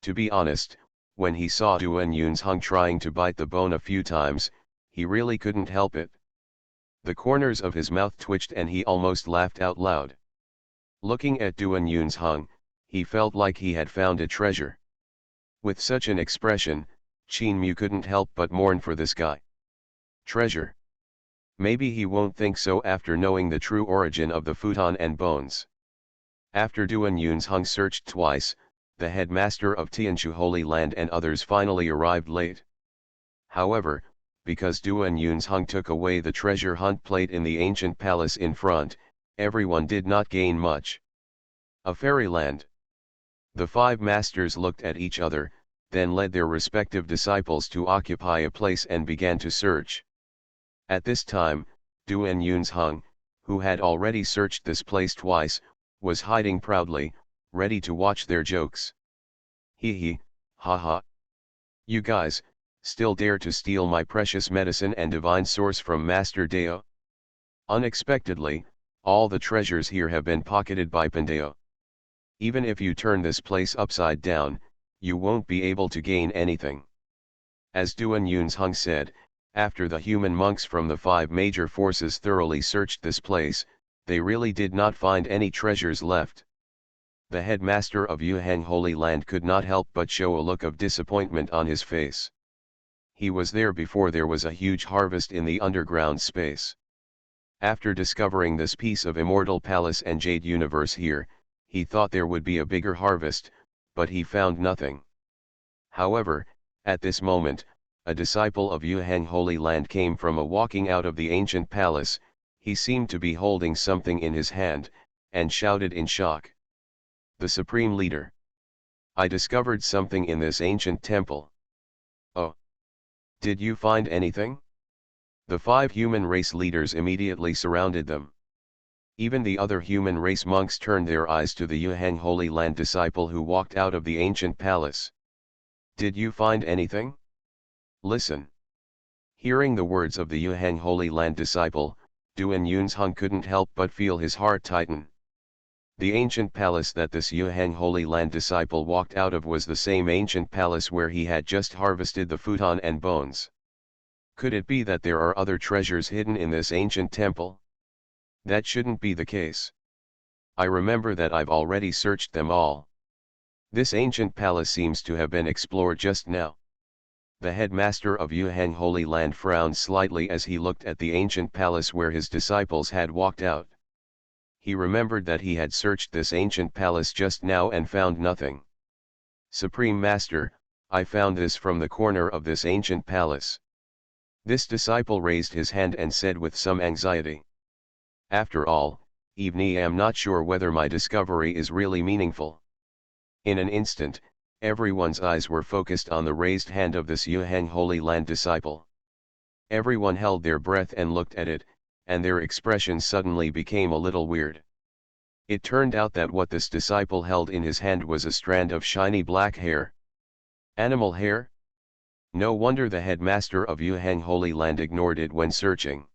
To be honest, when he saw Duan Yun's Hung trying to bite the bone a few times, he really couldn't help it. The corners of his mouth twitched and he almost laughed out loud. Looking at Duan Yun's Hung, he felt like he had found a treasure. With such an expression, Qin Mu couldn't help but mourn for this guy. Treasure. Maybe he won't think so after knowing the true origin of the futon and bones. After Duan Yun's Hung searched twice, the headmaster of Tianshu Holy Land and others finally arrived late. However, because Duan Yun's Hung took away the treasure hunt plate in the ancient palace in front, everyone did not gain much. A fairyland. The five masters looked at each other, then led their respective disciples to occupy a place and began to search. At this time, Duan Yun's Hung, who had already searched this place twice, was hiding proudly, ready to watch their jokes. Hee, ha ha. You guys, still dare to steal my precious medicine and divine source from Master Deo? Unexpectedly, all the treasures here have been pocketed by Pandeo. Even if you turn this place upside down, you won't be able to gain anything. As Duan Yun's Hung said, after the human monks from the five major forces thoroughly searched this place, they really did not find any treasures left. The headmaster of Yuhang Holy Land could not help but show a look of disappointment on his face. He was there before there was a huge harvest in the underground space. After discovering this piece of immortal palace and jade universe here, he thought there would be a bigger harvest, but he found nothing. However, at this moment, a disciple of Yuhang Holy Land came from walking out of the ancient palace. He seemed to be holding something in his hand, and shouted in shock. The Supreme Leader. I discovered something in this ancient temple. Oh. Did you find anything? The five human race leaders immediately surrounded them. Even the other human race monks turned their eyes to the Yuhang Holy Land disciple who walked out of the ancient palace. Did you find anything? Listen. Hearing the words of the Yuhang Holy Land disciple, Duan Yun's Hung couldn't help but feel his heart tighten. The ancient palace that this Yuhang Holy Land disciple walked out of was the same ancient palace where he had just harvested the futon and bones. Could it be that there are other treasures hidden in this ancient temple? That shouldn't be the case. I remember that I've already searched them all. This ancient palace seems to have been explored just now. The headmaster of Yuhang Holy Land frowned slightly as he looked at the ancient palace where his disciples had walked out. He remembered that he had searched this ancient palace just now and found nothing. Supreme Master, I found this from the corner of this ancient palace. This disciple raised his hand and said with some anxiety. After all, even I am not sure whether my discovery is really meaningful. In an instant, everyone's eyes were focused on the raised hand of this Yuhang Holy Land disciple. Everyone held their breath and looked at it, and their expressions suddenly became a little weird. It turned out that what this disciple held in his hand was a strand of shiny black hair. Animal hair? No wonder the headmaster of Yuhang Holy Land ignored it when searching.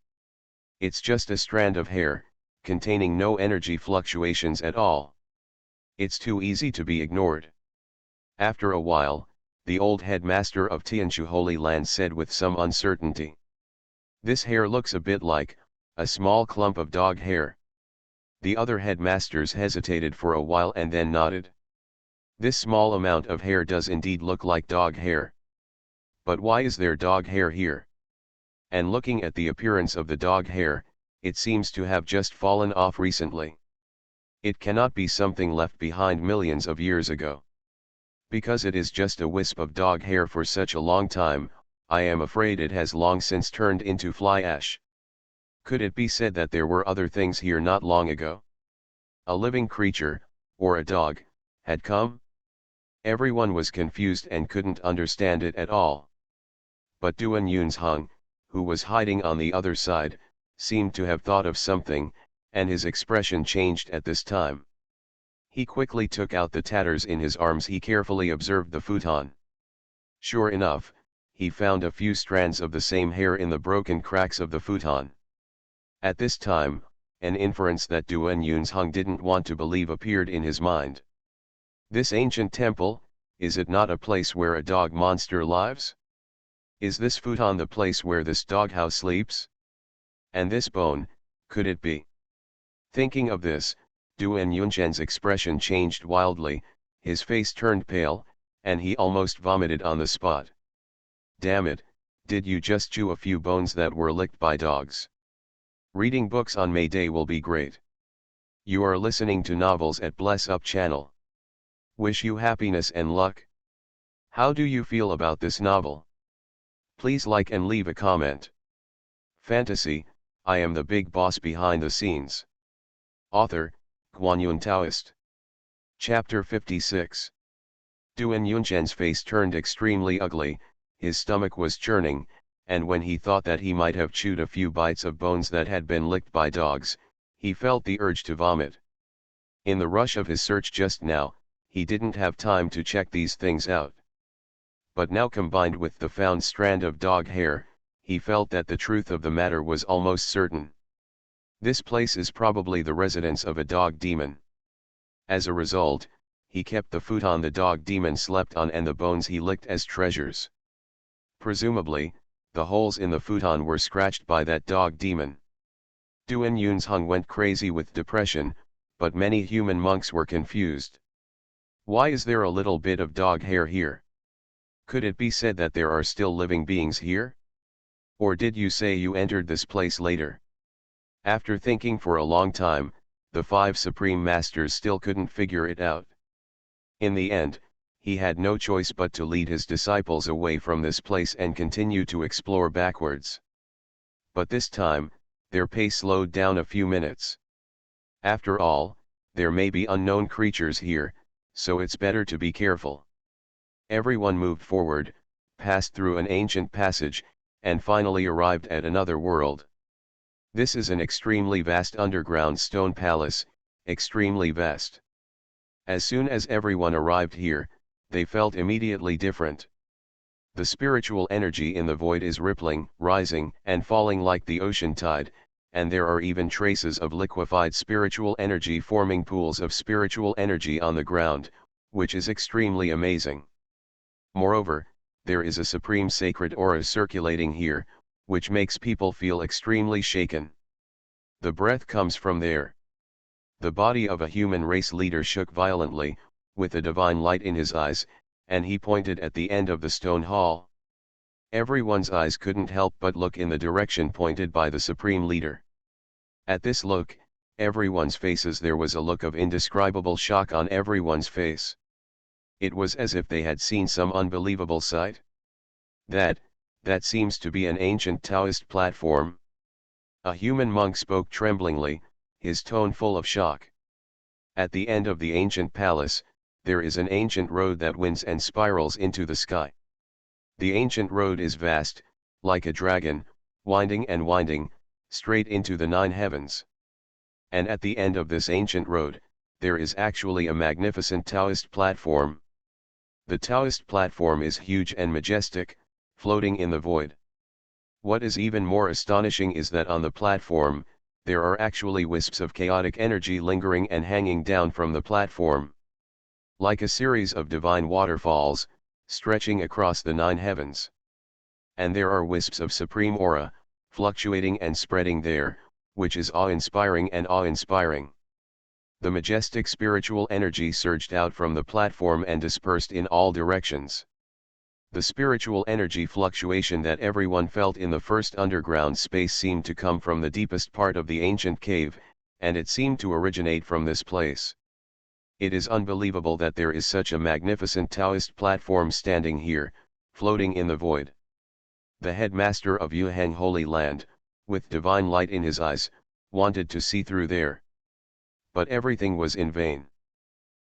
It's just a strand of hair, containing no energy fluctuations at all. It's too easy to be ignored. After a while, the old headmaster of Tianshu Holy Land said with some uncertainty. This hair looks a bit like a small clump of dog hair. The other headmasters hesitated for a while and then nodded. This small amount of hair does indeed look like dog hair. But why is there dog hair here? And looking at the appearance of the dog hair, it seems to have just fallen off recently. It cannot be something left behind millions of years ago. Because it is just a wisp of dog hair for such a long time, I am afraid it has long since turned into fly ash. Could it be said that there were other things here not long ago? A living creature, or a dog, had come? Everyone was confused and couldn't understand it at all. But Duan Yun's Hung, who was hiding on the other side, seemed to have thought of something, and his expression changed at this time. He quickly took out the tatters in his arms. He carefully observed the futon. Sure enough, he found a few strands of the same hair in the broken cracks of the futon. At this time, an inference that Duan Yunzheng didn't want to believe appeared in his mind. This ancient temple, is it not a place where a dog monster lives? Is this futon the place where this doghouse sleeps? And this bone, could it be? Thinking of this, Duan Yunzhen's expression changed wildly, his face turned pale, and he almost vomited on the spot. Damn it, did you just chew a few bones that were licked by dogs? Reading books on May Day will be great. You are listening to Novels at Bless Up channel. Wish you happiness and luck. How do you feel about this novel? Please like and leave a comment. Fantasy, I am the big boss behind the scenes. Author, Guanyun Taoist. Chapter 56. Duan Yunzhen's face turned extremely ugly, his stomach was churning, and when he thought that he might have chewed a few bites of bones that had been licked by dogs, he felt the urge to vomit. In the rush of his search just now, he didn't have time to check these things out. But now, combined with the found strand of dog hair, he felt that the truth of the matter was almost certain. This place is probably the residence of a dog demon. As a result, he kept the futon the dog demon slept on and the bones he licked as treasures. Presumably, the holes in the futon were scratched by that dog demon. Duan Yunzheng went crazy with depression, but many human monks were confused. Why is there a little bit of dog hair here? Could it be said that there are still living beings here? Or did you say you entered this place later? After thinking for a long time, the 5 Supreme Masters still couldn't figure it out. In the end, he had no choice but to lead his disciples away from this place and continue to explore backwards. But this time, their pace slowed down a few minutes. After all, there may be unknown creatures here, so it's better to be careful. Everyone moved forward, passed through an ancient passage, and finally arrived at another world. This is an extremely vast underground stone palace, extremely vast. As soon as everyone arrived here, they felt immediately different. The spiritual energy in the void is rippling, rising, and falling like the ocean tide, and there are even traces of liquefied spiritual energy forming pools of spiritual energy on the ground, which is extremely amazing. Moreover, there is a supreme sacred aura circulating here, which makes people feel extremely shaken. The breath comes from there. The body of a human race leader shook violently, with a divine light in his eyes, and he pointed at the end of the stone hall. Everyone's eyes couldn't help but look in the direction pointed by the supreme leader. At this look, everyone's faces there was a look of indescribable shock on everyone's face. It was as if they had seen some unbelievable sight. That seems to be an ancient Taoist platform. A human monk spoke tremblingly, his tone full of shock. At the end of the ancient palace, there is an ancient road that winds and spirals into the sky. The ancient road is vast, like a dragon, winding and winding, straight into the 9 heavens. And at the end of this ancient road, there is actually a magnificent Taoist platform. The Taoist platform is huge and majestic, floating in the void. What is even more astonishing is that on the platform, there are actually wisps of chaotic energy lingering and hanging down from the platform. Like a series of divine waterfalls, stretching across the 9 heavens. And there are wisps of supreme aura, fluctuating and spreading there, which is awe-inspiring and awe-inspiring. The majestic spiritual energy surged out from the platform and dispersed in all directions. The spiritual energy fluctuation that everyone felt in the first underground space seemed to come from the deepest part of the ancient cave, and it seemed to originate from this place. It is unbelievable that there is such a magnificent Taoist platform standing here, floating in the void. The headmaster of Yuhang Holy Land, with divine light in his eyes, wanted to see through there. But everything was in vain.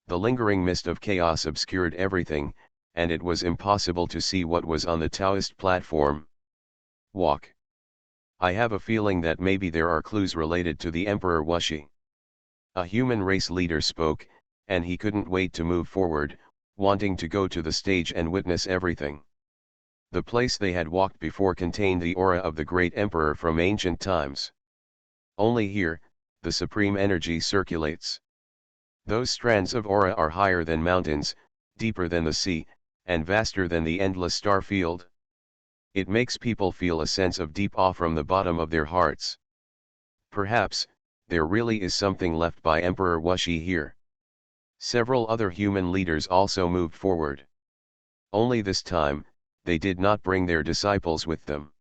The lingering mist of chaos obscured everything, and it was impossible to see what was on the Taoist platform. Walk. I have a feeling that maybe there are clues related to the Emperor Wuxi. A human race leader spoke, and he couldn't wait to move forward, wanting to go to the stage and witness everything. The place they had walked before contained the aura of the great emperor from ancient times. Only here, the supreme energy circulates. Those strands of aura are higher than mountains, deeper than the sea, and vaster than the endless star field. It makes people feel a sense of deep awe from the bottom of their hearts. Perhaps, there really is something left by Emperor Wuxi here. Several other human leaders also moved forward. Only this time, they did not bring their disciples with them.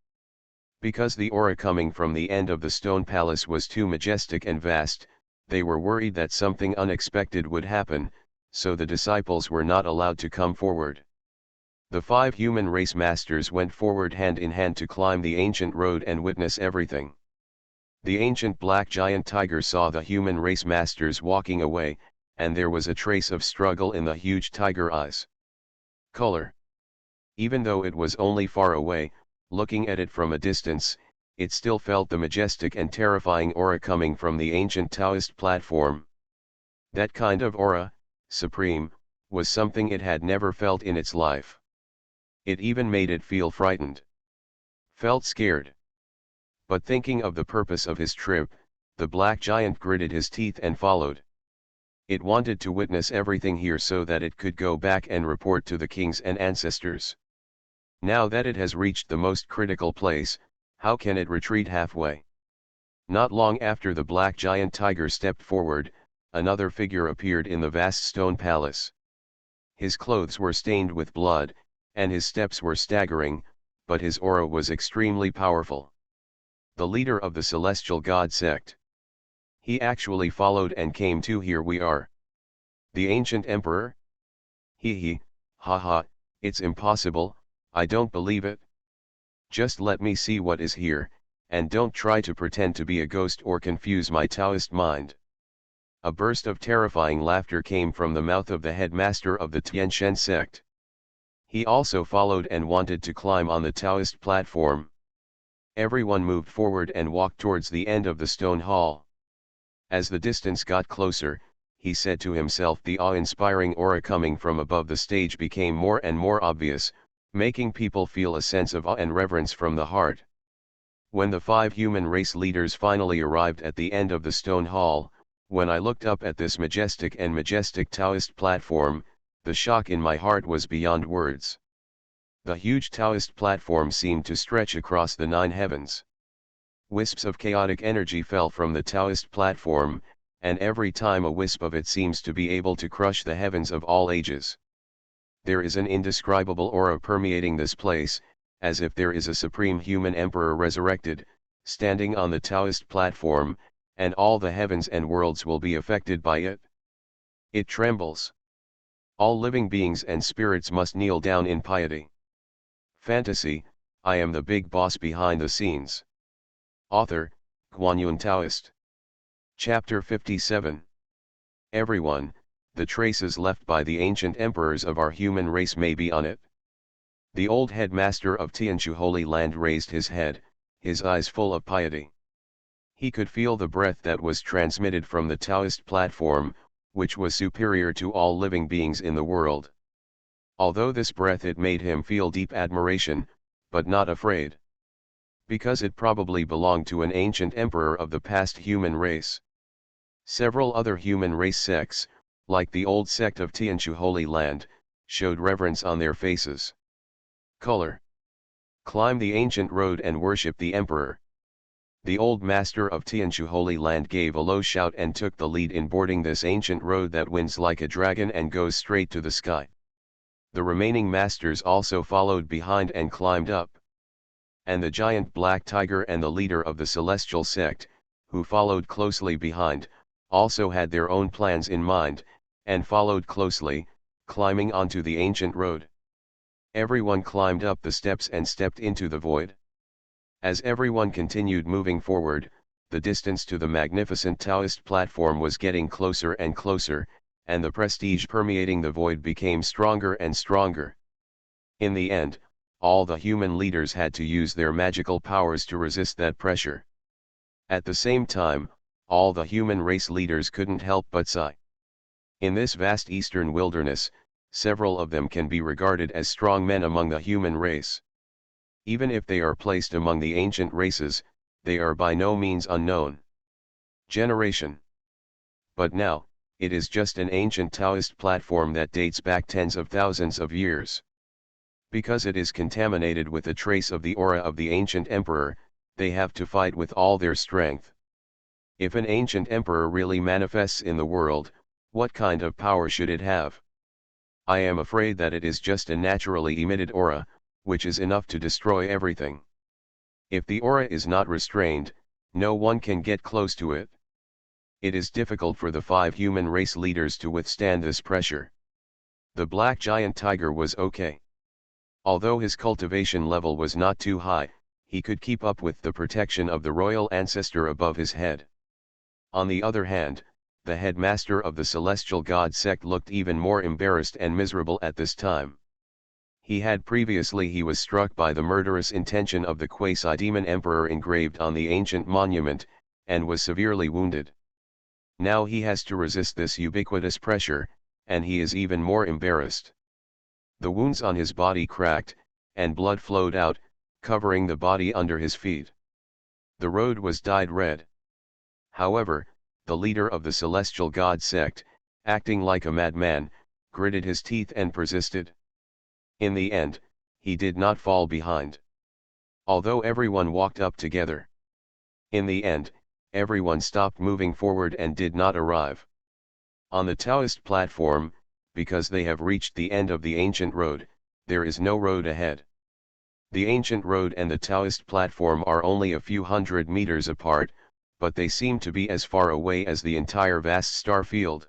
Because the aura coming from the end of the stone palace was too majestic and vast, they were worried that something unexpected would happen, so the disciples were not allowed to come forward. The 5 human race masters went forward hand in hand to climb the ancient road and witness everything. The ancient black giant tiger saw the human race masters walking away, and there was a trace of struggle in the huge tiger eyes. Color. Even though it was only far away, looking at it from a distance, it still felt the majestic and terrifying aura coming from the ancient Taoist platform. That kind of aura, supreme, was something it had never felt in its life. It even made it feel frightened. Felt scared. But thinking of the purpose of his trip, the black giant gritted his teeth and followed. It wanted to witness everything here so that it could go back and report to the kings and ancestors. Now that it has reached the most critical place, how can it retreat halfway? Not long after the black giant tiger stepped forward, another figure appeared in the vast stone palace. His clothes were stained with blood, and his steps were staggering, but his aura was extremely powerful. The leader of the celestial god sect. He actually followed and came to here we are. The ancient emperor? Ha, it's impossible, I don't believe it. Just let me see what is here, and don't try to pretend to be a ghost or confuse my Taoist mind. A burst of terrifying laughter came from the mouth of the headmaster of the Tiantian sect. He also followed and wanted to climb on the Taoist platform. Everyone moved forward and walked towards the end of the stone hall. As the distance got closer, he said to himself, the awe-inspiring aura coming from above the stage became more and more obvious, making people feel a sense of awe and reverence from the heart. When the 5 human race leaders finally arrived at the end of the stone hall, when I looked up at this majestic Taoist platform, the shock in my heart was beyond words. The huge Taoist platform seemed to stretch across the 9 heavens. Wisps of chaotic energy fell from the Taoist platform, and every time a wisp of it seems to be able to crush the heavens of all ages. There is an indescribable aura permeating this place, as if there is a supreme human emperor resurrected, standing on the Taoist platform, and all the heavens and worlds will be affected by it. It trembles. All living beings and spirits must kneel down in piety. Fantasy, I am the big boss behind the scenes. Author, Guanyun Taoist. Chapter 57. Everyone, the traces left by the ancient emperors of our human race may be on it. The old headmaster of Tianchu Holy Land raised his head, his eyes full of piety. He could feel the breath that was transmitted from the Taoist platform, which was superior to all living beings in the world. Although this breath it made him feel deep admiration, but not afraid. Because it probably belonged to an ancient emperor of the past human race. Several other human race sects, like the old sect of Tianchu Holy Land, showed reverence on their faces. Color. Climb the ancient road and worship the emperor. The old master of Tianchu Holy Land gave a low shout and took the lead in boarding this ancient road that winds like a dragon and goes straight to the sky. The remaining masters also followed behind and climbed up. And the giant black tiger and the leader of the celestial sect, who followed closely behind, also had their own plans in mind, and followed closely, climbing onto the ancient road. Everyone climbed up the steps and stepped into the void. As everyone continued moving forward, the distance to the magnificent Taoist platform was getting closer and closer, and the prestige permeating the void became stronger and stronger. In the end, all the human leaders had to use their magical powers to resist that pressure. At the same time, all the human race leaders couldn't help but sigh. In this vast eastern wilderness, several of them can be regarded as strong men among the human race. Even if they are placed among the ancient races, they are by no means unknown. Generation. But now, it is just an ancient Taoist platform that dates back tens of thousands of years. Because it is contaminated with a trace of the aura of the ancient emperor, they have to fight with all their strength. If an ancient emperor really manifests in the world, what kind of power should it have? I am afraid that it is just a naturally emitted aura, which is enough to destroy everything. If the aura is not restrained, no one can get close to it. It is difficult for the 5 human race leaders to withstand this pressure. The black giant tiger was okay. Although his cultivation level was not too high, he could keep up with the protection of the royal ancestor above his head. On the other hand, the headmaster of the celestial god sect looked even more embarrassed and miserable at this time. He was struck by the murderous intention of the quasi-demon emperor engraved on the ancient monument, and was severely wounded. Now he has to resist this ubiquitous pressure, and he is even more embarrassed. The wounds on his body cracked, and blood flowed out, covering the body under his feet. The road was dyed red. However, the leader of the celestial god sect, acting like a madman, gritted his teeth and persisted. In the end, he did not fall behind. Although everyone walked up together. In the end, everyone stopped moving forward and did not arrive. On the Taoist platform, because they have reached the end of the ancient road, there is no road ahead. The ancient road and the Taoist platform are only a few hundred meters apart, but they seem to be as far away as the entire vast star field.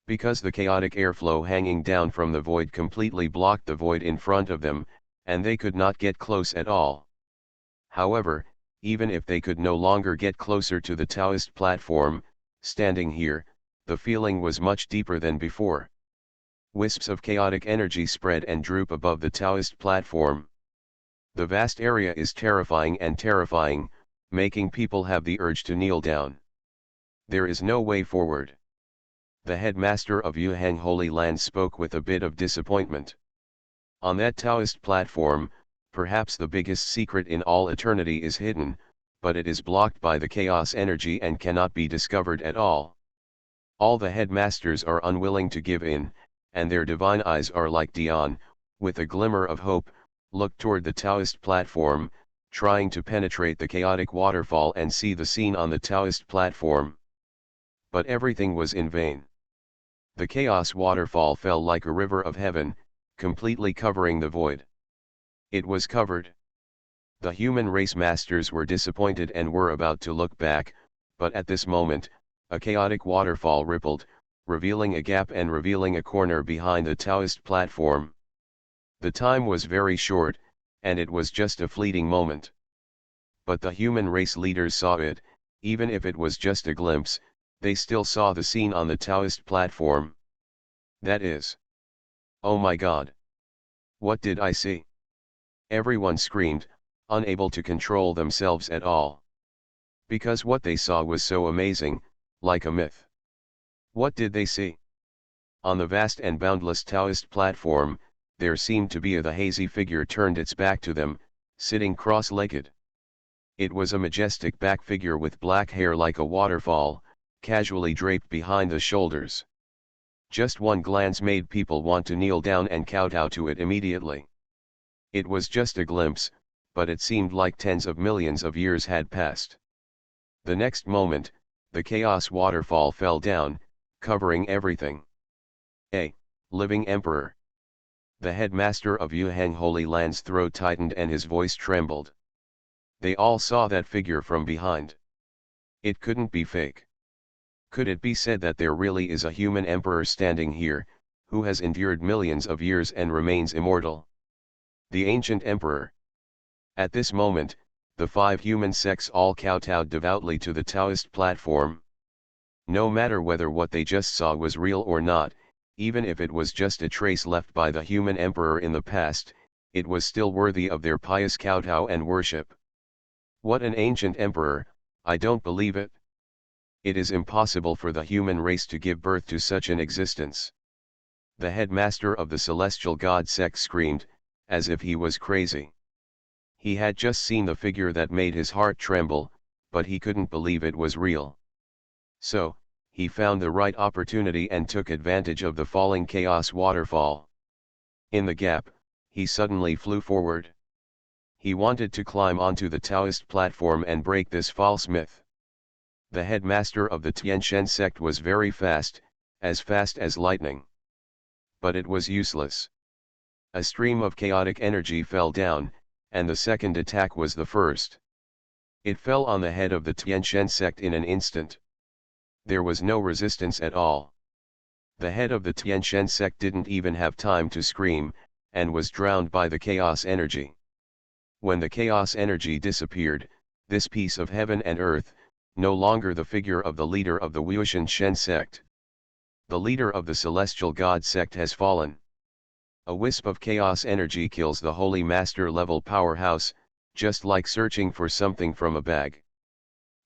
Because the chaotic airflow hanging down from the void completely blocked the void in front of them, and they could not get close at all. However, even if they could no longer get closer to the Taoist platform, standing here, the feeling was much deeper than before. Wisps of chaotic energy spread and droop above the Taoist platform. The vast area is terrifying, making people have the urge to kneel down. There is no way forward. The headmaster of Yuhang Holy Land spoke with a bit of disappointment. On that Taoist platform, perhaps the biggest secret in all eternity is hidden, but it is blocked by the chaos energy and cannot be discovered at all. All the headmasters are unwilling to give in, and their divine eyes are like Dion, with a glimmer of hope, look toward the Taoist platform, trying to penetrate the chaotic waterfall and see the scene on the Taoist platform. But everything was in vain. The chaos waterfall fell like a river of heaven, completely covering the void. It was covered. The human race masters were disappointed and were about to look back, but at this moment, a chaotic waterfall rippled, revealing a gap and revealing a corner behind the Taoist platform. The time was very short, and it was just a fleeting moment. But the human race leaders saw it, even if it was just a glimpse, they still saw the scene on the Taoist platform. That is. Oh my God! What did I see? Everyone screamed, unable to control themselves at all. Because what they saw was so amazing, like a myth. What did they see? On the vast and boundless Taoist platform, there seemed to be the hazy figure turned its back to them, sitting cross-legged. It was a majestic back figure with black hair like a waterfall, casually draped behind the shoulders. Just one glance made people want to kneel down and kowtow to it immediately. It was just a glimpse, but it seemed like tens of millions of years had passed. The next moment, the chaos waterfall fell down, covering everything. A living emperor. The headmaster of Yuhang Holy Land's throat tightened and his voice trembled. They all saw that figure from behind. It couldn't be fake. Could it be said that there really is a human emperor standing here, who has endured millions of years and remains immortal? The ancient emperor. At this moment, the 5 human sects all kowtowed devoutly to the Taoist platform. No matter whether what they just saw was real or not, even if it was just a trace left by the human emperor in the past, it was still worthy of their pious kowtow and worship. What an ancient emperor, I don't believe it. It is impossible for the human race to give birth to such an existence. The headmaster of the celestial god sect screamed, as if he was crazy. He had just seen the figure that made his heart tremble, but he couldn't believe it was real. So, he found the right opportunity and took advantage of the falling chaos waterfall. In the gap, he suddenly flew forward. He wanted to climb onto the Taoist platform and break this false myth. The headmaster of the Tiantian sect was very fast as lightning. But it was useless. A stream of chaotic energy fell down, and the second attack was the first. It fell on the head of the Tiantian sect in an instant. There was no resistance at all. The head of the Tiantian sect didn't even have time to scream, and was drowned by the chaos energy. When the chaos energy disappeared, this piece of heaven and earth, no longer the figure of the leader of the Wuxian Shen sect. The leader of the celestial god sect has fallen. A wisp of chaos energy kills the holy master level powerhouse, just like searching for something from a bag.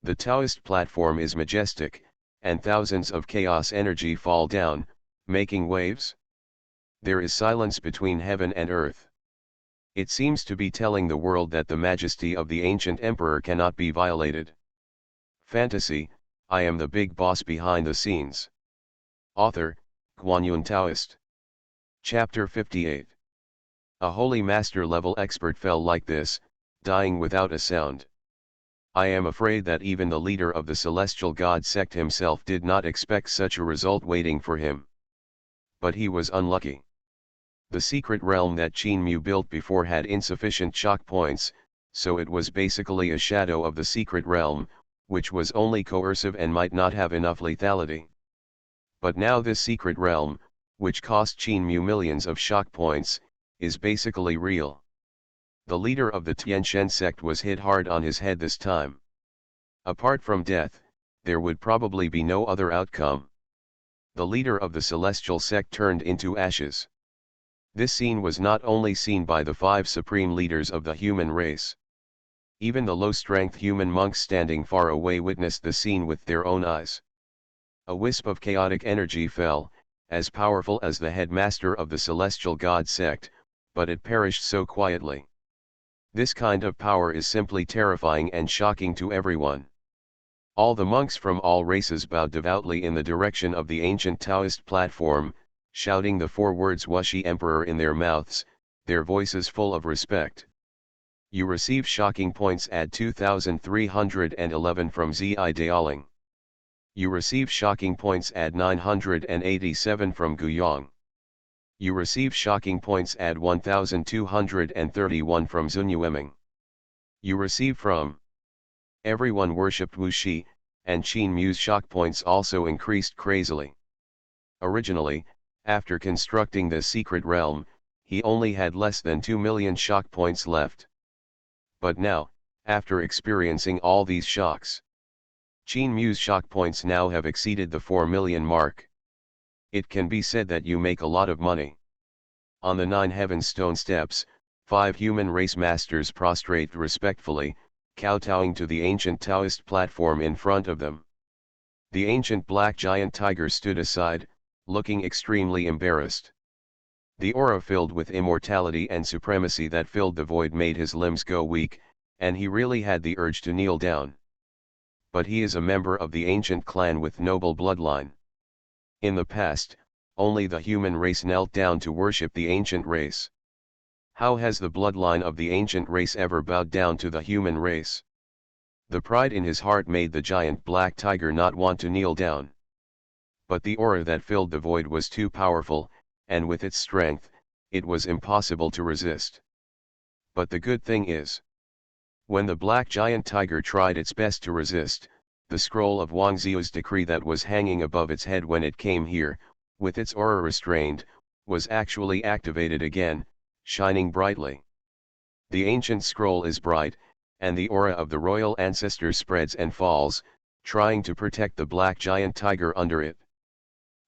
The Taoist platform is majestic, and thousands of chaos energy fall down, making waves. There is silence between heaven and earth. It seems to be telling the world that the majesty of the ancient emperor cannot be violated. Fantasy, I am the big boss behind the scenes. Author, Guanyun Taoist. Chapter 58. A holy master level expert fell like this, dying without a sound. I am afraid that even the leader of the celestial god sect himself did not expect such a result waiting for him. But he was unlucky. The secret realm that Qin Mu built before had insufficient shock points, so it was basically a shadow of the secret realm, which was only coercive and might not have enough lethality. But now this secret realm, which cost Qin Mu millions of shock points, is basically real. The leader of the Tiantian sect was hit hard on his head this time. Apart from death, there would probably be no other outcome. The leader of the celestial sect turned into ashes. This scene was not only seen by the 5 supreme leaders of the human race. Even the low-strength human monks standing far away witnessed the scene with their own eyes. A wisp of chaotic energy fell, as powerful as the headmaster of the celestial god sect, but it perished so quietly. This kind of power is simply terrifying and shocking to everyone. All the monks from all races bowed devoutly in the direction of the ancient Taoist platform, shouting the 4 words Wuxi Emperor in their mouths, their voices full of respect. You receive shocking points add 2311 from Zi Daoling. You receive shocking points add 987 from Guyang. You receive shocking points add 1231 from Zunyueming. You receive from. Everyone worshipped Wuxi, and Qin Mu's shock points also increased crazily. Originally, after constructing this secret realm, he only had less than 2 million shock points left. But now, after experiencing all these shocks, Qin Mu's shock points now have exceeded the 4 million mark. It can be said that you make a lot of money. On the 9 heaven stone steps, 5 human race masters prostrate respectfully, kowtowing to the ancient Taoist platform in front of them. The ancient black giant tiger stood aside, looking extremely embarrassed. The aura filled with immortality and supremacy that filled the void made his limbs go weak, and he really had the urge to kneel down. But he is a member of the ancient clan with noble bloodline. In the past, only the human race knelt down to worship the ancient race. How has the bloodline of the ancient race ever bowed down to the human race? The pride in his heart made the giant black tiger not want to kneel down. But the aura that filled the void was too powerful, and with its strength, it was impossible to resist. But the good thing is, when the black giant tiger tried its best to resist, the scroll of Wang Ziu's decree that was hanging above its head when it came here, with its aura restrained, was actually activated again, shining brightly. The ancient scroll is bright, and the aura of the royal ancestors spreads and falls, trying to protect the black giant tiger under it.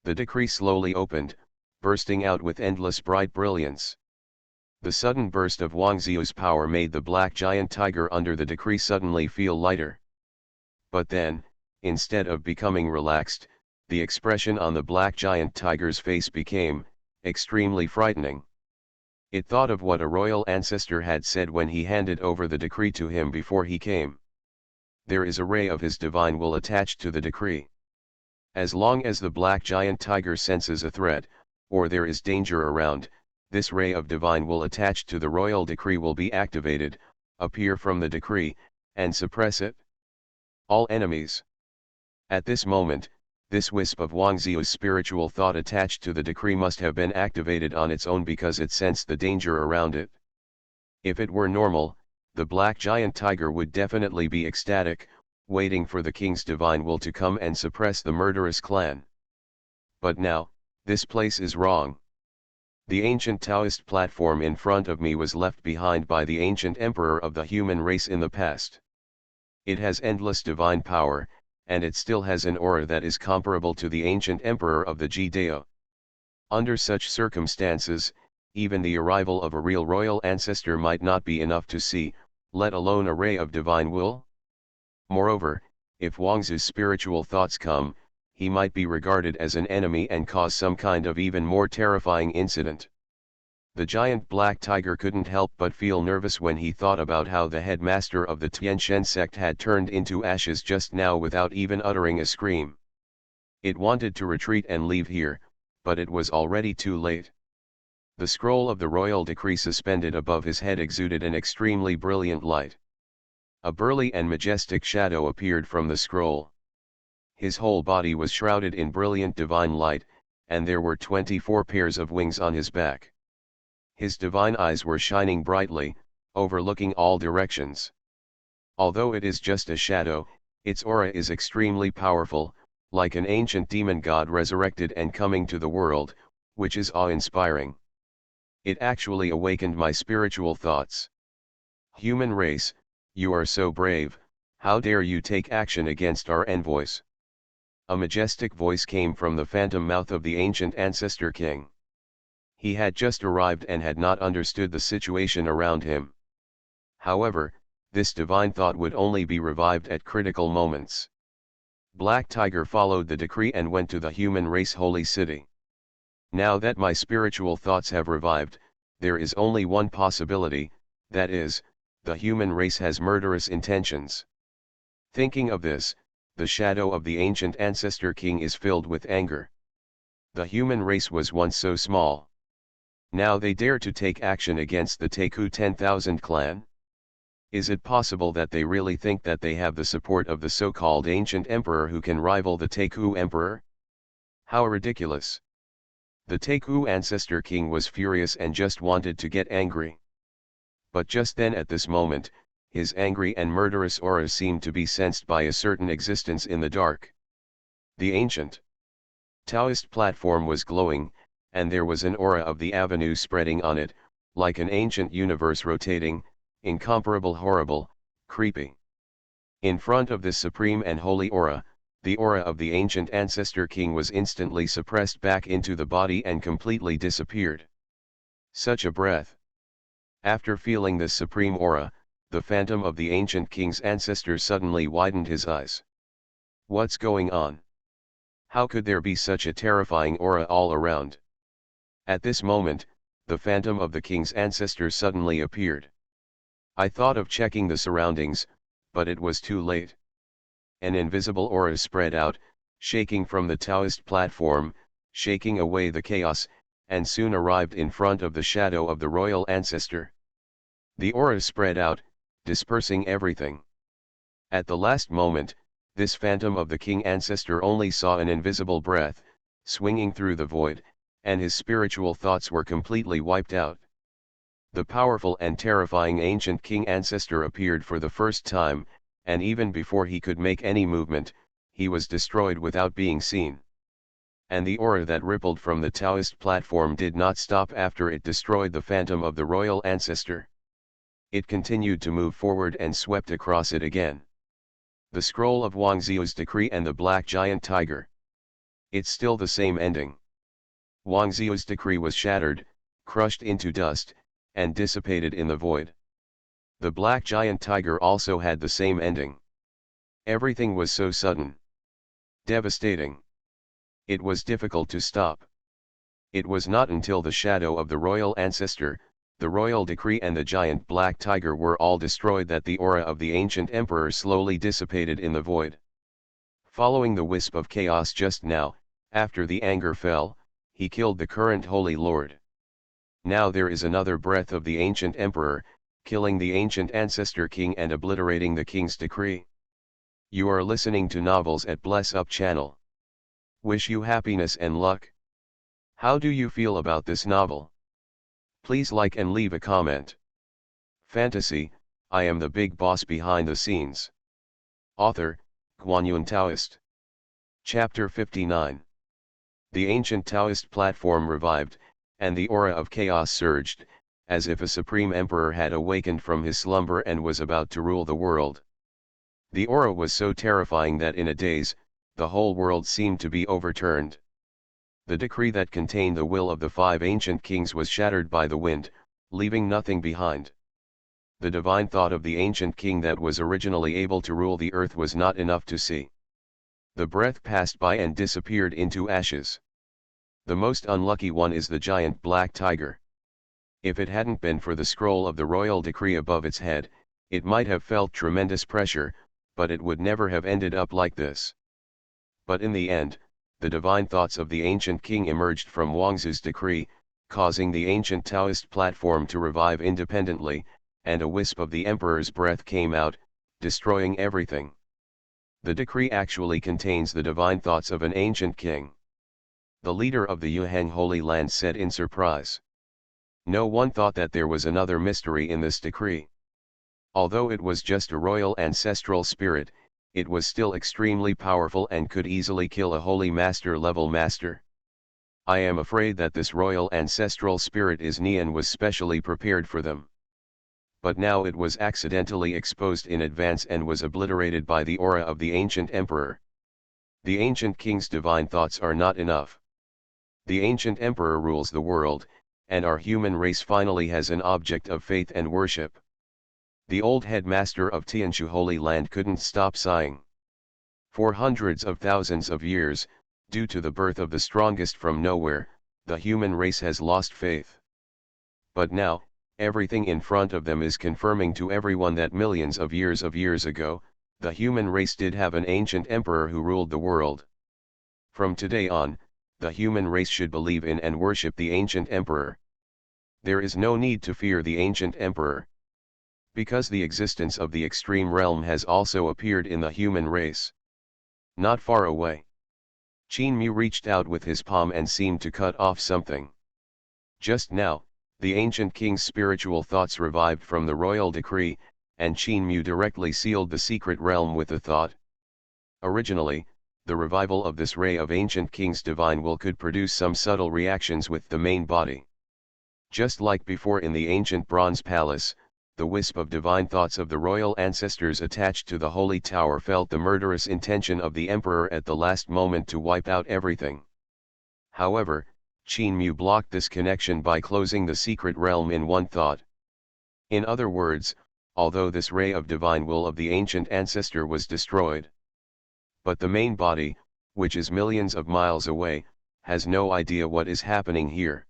The decree slowly opened, bursting out with endless bright brilliance. The sudden burst of Wang Ziu's power made the black giant tiger under the decree suddenly feel lighter. But then, instead of becoming relaxed, the expression on the black giant tiger's face became extremely frightening. It thought of what a royal ancestor had said when he handed over the decree to him before he came. There is a ray of his divine will attached to the decree. As long as the black giant tiger senses a threat, or there is danger around, this ray of divine will attached to the royal decree will be activated, appear from the decree, and suppress it. All enemies. At this moment, this wisp of Wang Ziu's spiritual thought attached to the decree must have been activated on its own because it sensed the danger around it. If it were normal, the black giant tiger would definitely be ecstatic, waiting for the king's divine will to come and suppress the murderous clan. But now, this place is wrong. The ancient Taoist platform in front of me was left behind by the ancient emperor of the human race in the past. It has endless divine power, and it still has an aura that is comparable to the ancient emperor of the Ji-Dao. Under such circumstances, even the arrival of a real royal ancestor might not be enough to see, let alone a ray of divine will. Moreover, if Wangzu's spiritual thoughts come, he might be regarded as an enemy and cause some kind of even more terrifying incident. The giant black tiger couldn't help but feel nervous when he thought about how the headmaster of the Tianxian sect had turned into ashes just now without even uttering a scream. It wanted to retreat and leave here, but it was already too late. The scroll of the royal decree suspended above his head exuded an extremely brilliant light. A burly and majestic shadow appeared from the scroll. His whole body was shrouded in brilliant divine light, and there were 24 pairs of wings on his back. His divine eyes were shining brightly, overlooking all directions. Although it is just a shadow, its aura is extremely powerful, like an ancient demon god resurrected and coming to the world, which is awe-inspiring. It actually awakened my spiritual thoughts. Human race, you are so brave, how dare you take action against our envoys? A majestic voice came from the phantom mouth of the ancient ancestor king. He had just arrived and had not understood the situation around him. However, this divine thought would only be revived at critical moments. Black Tiger followed the decree and went to the human race holy city. Now that my spiritual thoughts have revived, there is only one possibility, that is, the human race has murderous intentions. Thinking of this, the shadow of the ancient ancestor king is filled with anger. The human race was once so small. Now they dare to take action against the Taku 10,000 clan? Is it possible that they really think that they have the support of the so-called ancient emperor who can rival the Taku emperor? How ridiculous! The Taku ancestor king was furious and just wanted to get angry. But just then at this moment, his angry and murderous aura seemed to be sensed by a certain existence in the dark. The ancient Taoist platform was glowing, and there was an aura of the avenue spreading on it, like an ancient universe rotating, incomparable, horrible, creepy. In front of this supreme and holy aura, the aura of the ancient ancestor king was instantly suppressed back into the body and completely disappeared. Such a breath! After feeling this supreme aura, the phantom of the ancient king's ancestor suddenly widened his eyes. What's going on? How could there be such a terrifying aura all around? At this moment, the phantom of the king's ancestor suddenly appeared. I thought of checking the surroundings, but it was too late. An invisible aura spread out, shaking from the Taoist platform, shaking away the chaos, and soon arrived in front of the shadow of the royal ancestor. The aura spread out, dispersing everything. At the last moment, this phantom of the king ancestor only saw an invisible breath, swinging through the void, and his spiritual thoughts were completely wiped out. The powerful and terrifying ancient king ancestor appeared for the first time, and even before he could make any movement, he was destroyed without being seen. And the aura that rippled from the Taoist platform did not stop after it destroyed the phantom of the royal ancestor. It continued to move forward and swept across it again. The scroll of Wang Ziu's decree and the black giant tiger. It's still the same ending. Wang Ziu's decree was shattered, crushed into dust, and dissipated in the void. The black giant tiger also had the same ending. Everything was so sudden. Devastating. It was difficult to stop. It was not until the shadow of the royal ancestor, The royal decree and the giant black tiger were all destroyed, that the aura of the ancient emperor slowly dissipated in the void. Following the wisp of chaos just now, after the anger fell, he killed the current holy lord. Now there is another breath of the ancient emperor, killing the ancient ancestor king and obliterating the king's decree. You are listening to Novels at Bless Up channel. Wish you happiness and luck. How do you feel about this novel? Please like and leave a comment. Fantasy, I am the big boss behind the scenes. Author, Guanyun Taoist. Chapter 59. The ancient Taoist platform revived, and the aura of chaos surged, as if a supreme emperor had awakened from his slumber and was about to rule the world. The aura was so terrifying that in a daze, the whole world seemed to be overturned. The decree that contained the will of the 5 ancient kings was shattered by the wind, leaving nothing behind. The divine thought of the ancient king that was originally able to rule the earth was not enough to see. The breath passed by and disappeared into ashes. The most unlucky one is the giant black tiger. If it hadn't been for the scroll of the royal decree above its head, it might have felt tremendous pressure, but it would never have ended up like this. But in the end, the divine thoughts of the ancient king emerged from Wangzu's decree, causing the ancient Taoist platform to revive independently, and a wisp of the emperor's breath came out, destroying everything. The decree actually contains the divine thoughts of an ancient king. The leader of the Yuhang Holy Land said in surprise. No one thought that there was another mystery in this decree. Although it was just a royal ancestral spirit, it was still extremely powerful and could easily kill a holy master level master. I am afraid that this royal ancestral spirit is Nian was specially prepared for them. But now it was accidentally exposed in advance and was obliterated by the aura of the ancient emperor. The ancient king's divine thoughts are not enough. The ancient emperor rules the world, and our human race finally has an object of faith and worship. The old headmaster of Tianshu Holy Land couldn't stop sighing. For hundreds of thousands of years, due to the birth of the strongest from nowhere, the human race has lost faith. But now, everything in front of them is confirming to everyone that millions of years ago, the human race did have an ancient emperor who ruled the world. From today on, the human race should believe in and worship the ancient emperor. There is no need to fear the ancient emperor. Because the existence of the extreme realm has also appeared in the human race. Not far away. Qin Mu reached out with his palm and seemed to cut off something. Just now, the ancient king's spiritual thoughts revived from the royal decree, and Qin Mu directly sealed the secret realm with the thought. Originally, the revival of this ray of ancient king's divine will could produce some subtle reactions with the main body. Just like before in the ancient bronze palace, the wisp of divine thoughts of the royal ancestors attached to the holy tower felt the murderous intention of the emperor at the last moment to wipe out everything. However, Qin Mu blocked this connection by closing the secret realm in one thought. In other words, although this ray of divine will of the ancient ancestor was destroyed, but the main body, which is millions of miles away, has no idea what is happening here.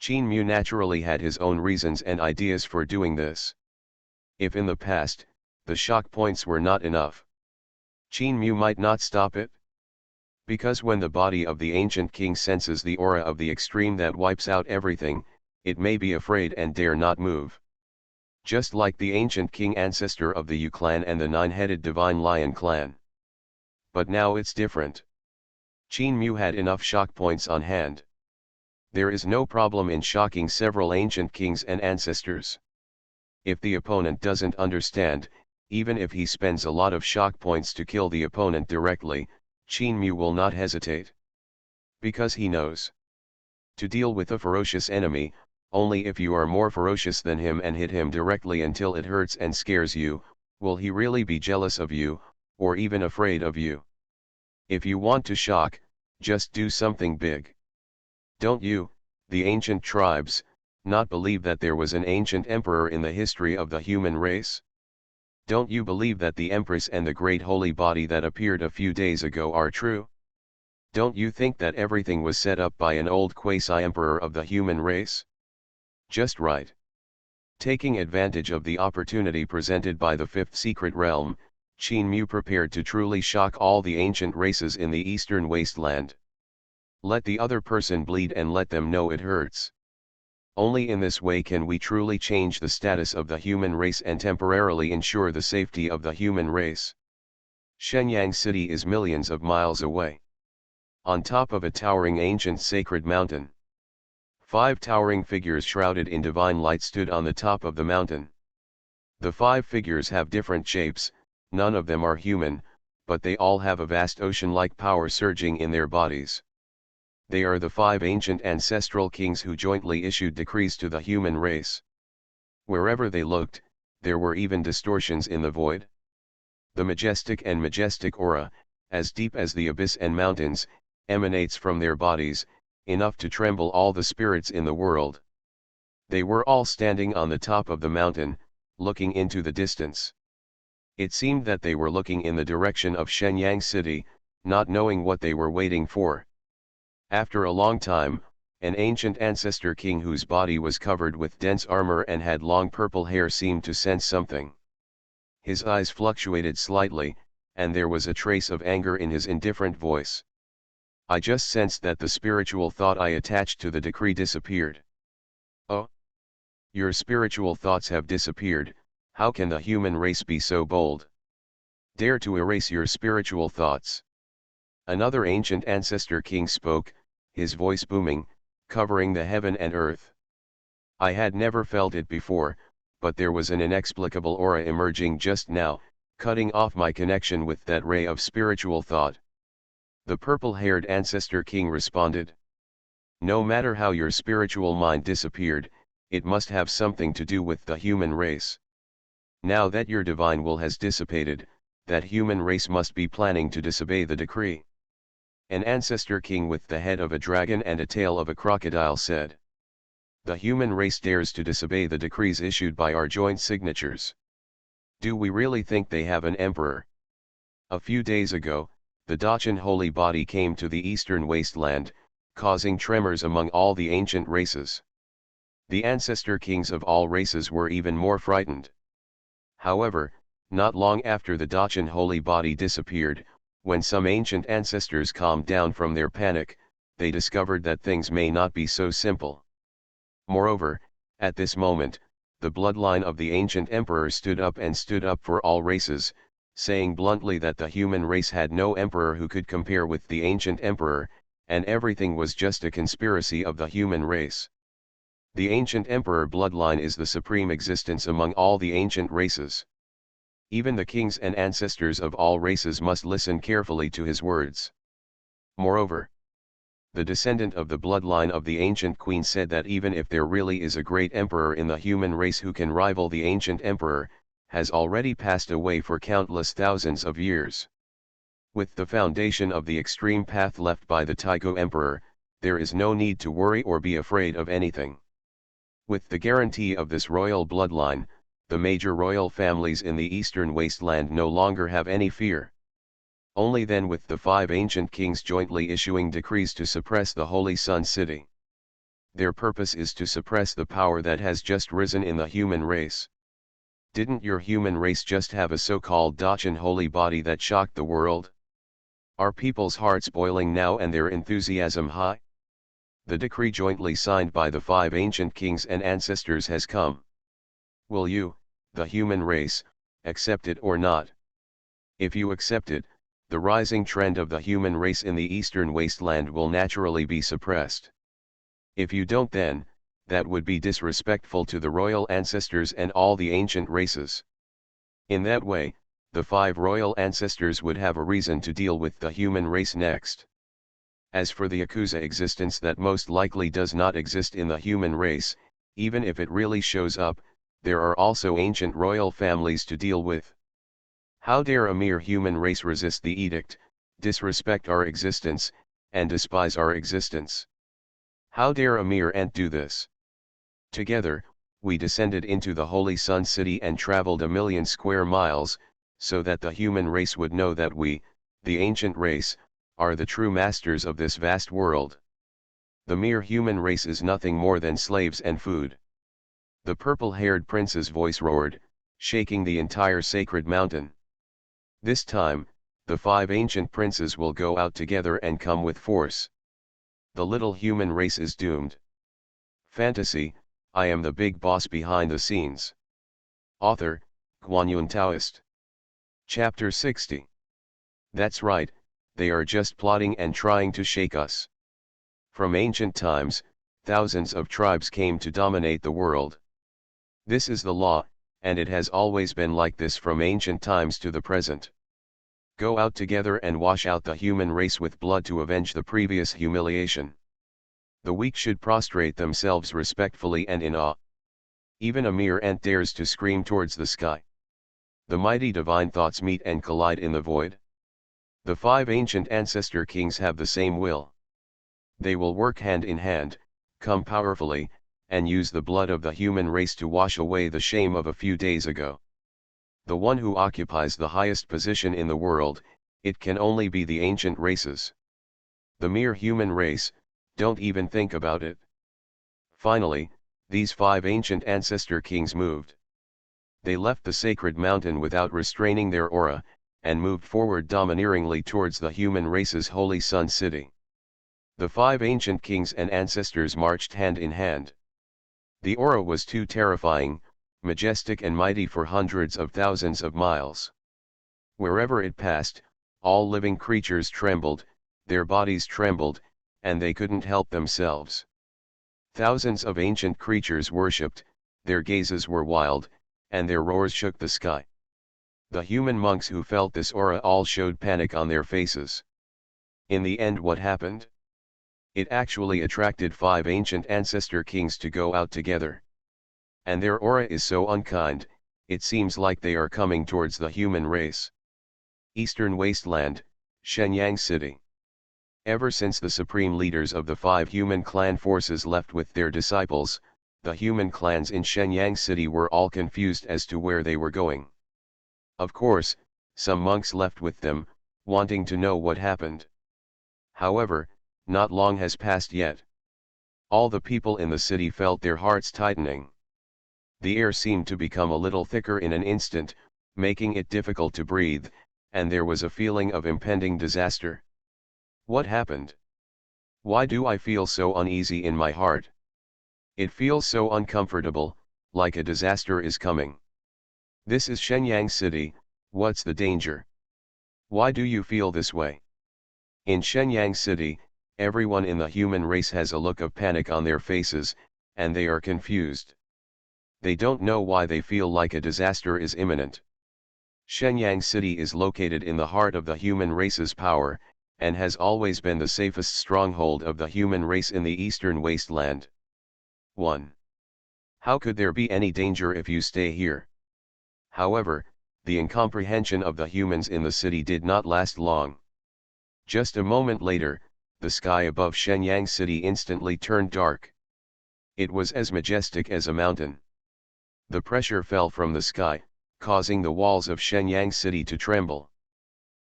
Qin Mu naturally had his own reasons and ideas for doing this. If in the past, the shock points were not enough, Qin Mu might not stop it. Because when the body of the ancient king senses the aura of the extreme that wipes out everything, it may be afraid and dare not move. Just like the ancient king ancestor of the Yu clan and the 9-headed divine lion clan. But now it's different. Qin Mu had enough shock points on hand. There is no problem in shocking several ancient kings and ancestors. If the opponent doesn't understand, even if he spends a lot of shock points to kill the opponent directly, Qin Mu will not hesitate. Because he knows. To deal with a ferocious enemy, only if you are more ferocious than him and hit him directly until it hurts and scares you, will he really be jealous of you, or even afraid of you. If you want to shock, just do something big. Don't you, the ancient tribes, not believe that there was an ancient emperor in the history of the human race? Don't you believe that the Empress and the great holy body that appeared a few days ago are true? Don't you think that everything was set up by an old quasi-emperor of the human race? Just right. Taking advantage of the opportunity presented by the fifth secret realm, Qin Mu prepared to truly shock all the ancient races in the eastern wasteland. Let the other person bleed and let them know it hurts. Only in this way can we truly change the status of the human race and temporarily ensure the safety of the human race. Shenyang City is millions of miles away. On top of a towering ancient sacred mountain, 5 towering figures shrouded in divine light stood on the top of the mountain. The 5 figures have different shapes, none of them are human, but they all have a vast ocean-like power surging in their bodies. They are the 5 ancient ancestral kings who jointly issued decrees to the human race. Wherever they looked, there were even distortions in the void. The majestic aura, as deep as the abyss and mountains, emanates from their bodies, enough to tremble all the spirits in the world. They were all standing on the top of the mountain, looking into the distance. It seemed that they were looking in the direction of Shenyang City, not knowing what they were waiting for. After a long time, an ancient ancestor king whose body was covered with dense armor and had long purple hair seemed to sense something. His eyes fluctuated slightly, and there was a trace of anger in his indifferent voice. I just sensed that the spiritual thought I attached to the decree disappeared. Oh? Your spiritual thoughts have disappeared. How can the human race be so bold? Dare to erase your spiritual thoughts. Another ancient ancestor king spoke, his voice booming, covering the heaven and earth. I had never felt it before, but there was an inexplicable aura emerging just now, cutting off my connection with that ray of spiritual thought. The purple-haired ancestor king responded. No matter how your spiritual mind disappeared, it must have something to do with the human race. Now that your divine will has dissipated, that human race must be planning to disobey the decree. An ancestor king with the head of a dragon and a tail of a crocodile said. The human race dares to disobey the decrees issued by our joint signatures. Do we really think they have an emperor? A few days ago, the Dachan holy body came to the eastern wasteland, causing tremors among all the ancient races. The ancestor kings of all races were even more frightened. However, not long after the Dachan holy body disappeared, when some ancient ancestors calmed down from their panic, they discovered that things may not be so simple. Moreover, at this moment, the bloodline of the ancient emperor stood up for all races, saying bluntly that the human race had no emperor who could compare with the ancient emperor, and everything was just a conspiracy of the human race. The ancient emperor bloodline is the supreme existence among all the ancient races. Even the kings and ancestors of all races must listen carefully to his words. Moreover, the descendant of the bloodline of the ancient queen said that even if there really is a great emperor in the human race who can rival the ancient emperor, has already passed away for countless thousands of years. With the foundation of the extreme path left by the Taiko emperor, there is no need to worry or be afraid of anything. With the guarantee of this royal bloodline, the major royal families in the eastern wasteland no longer have any fear. Only then with the 5 ancient kings jointly issuing decrees to suppress the Holy Sun City. Their purpose is to suppress the power that has just risen in the human race. Didn't your human race just have a so-called Dachan holy body that shocked the world? Are people's hearts boiling now and their enthusiasm high? The decree jointly signed by the 5 ancient kings and ancestors has come. Will you, the human race, accept it or not? If you accept it, the rising trend of the human race in the eastern wasteland will naturally be suppressed. If you don't, then, that would be disrespectful to the royal ancestors and all the ancient races. In that way, the 5 royal ancestors would have a reason to deal with the human race next. As for the Yakuza existence that most likely does not exist in the human race, even if it really shows up, there are also ancient royal families to deal with. How dare a mere human race resist the edict, disrespect our existence, and despise our existence? How dare a mere ant do this? Together, we descended into the Holy Sun City and traveled 1,000,000 square miles, so that the human race would know that we, the ancient race, are the true masters of this vast world. The mere human race is nothing more than slaves and food. The purple-haired prince's voice roared, shaking the entire sacred mountain. This time, the 5 ancient princes will go out together and come with force. The little human race is doomed. Fantasy, I am the big boss behind the scenes. Author, Guanyun Taoist. Chapter 60. That's right, they are just plotting and trying to shake us. From ancient times, thousands of tribes came to dominate the world. This is the law, and it has always been like this from ancient times to the present. Go out together and wash out the human race with blood to avenge the previous humiliation. The weak should prostrate themselves respectfully and in awe. Even a mere ant dares to scream towards the sky. The mighty divine thoughts meet and collide in the void. The 5 ancient ancestor kings have the same will. They will work hand in hand, come powerfully, and use the blood of the human race to wash away the shame of a few days ago. The one who occupies the highest position in the world, it can only be the ancient races. The mere human race, don't even think about it. Finally, these 5 ancient ancestor kings moved. They left the sacred mountain without restraining their aura, and moved forward domineeringly towards the human race's holy sun city. The 5 ancient kings and ancestors marched hand in hand. The aura was too terrifying, majestic and mighty for hundreds of thousands of miles. Wherever it passed, all living creatures trembled, their bodies trembled, and they couldn't help themselves. Thousands of ancient creatures worshipped, their gazes were wild, and their roars shook the sky. The human monks who felt this aura all showed panic on their faces. In the end, what happened? It actually attracted 5 ancient ancestor kings to go out together. And their aura is so unkind, it seems like they are coming towards the human race. Eastern Wasteland, Shenyang City. Ever since the supreme leaders of the 5 human clan forces left with their disciples, the human clans in Shenyang City were all confused as to where they were going. Of course, some monks left with them, wanting to know what happened. However, not long has passed yet. All the people in the city felt their hearts tightening. The air seemed to become a little thicker in an instant, making it difficult to breathe, and there was a feeling of impending disaster. What happened? Why do I feel so uneasy in my heart? It feels so uncomfortable, like a disaster is coming. This is Shenyang City, what's the danger? Why do you feel this way? In Shenyang City, everyone in the human race has a look of panic on their faces, and they are confused. They don't know why they feel like a disaster is imminent. Shenyang City is located in the heart of the human race's power, and has always been the safest stronghold of the human race in the Eastern Wasteland. 1. How could there be any danger if you stay here? However, the incomprehension of the humans in the city did not last long. Just a moment later, the sky above Shenyang City instantly turned dark. It was as majestic as a mountain. The pressure fell from the sky, causing the walls of Shenyang City to tremble.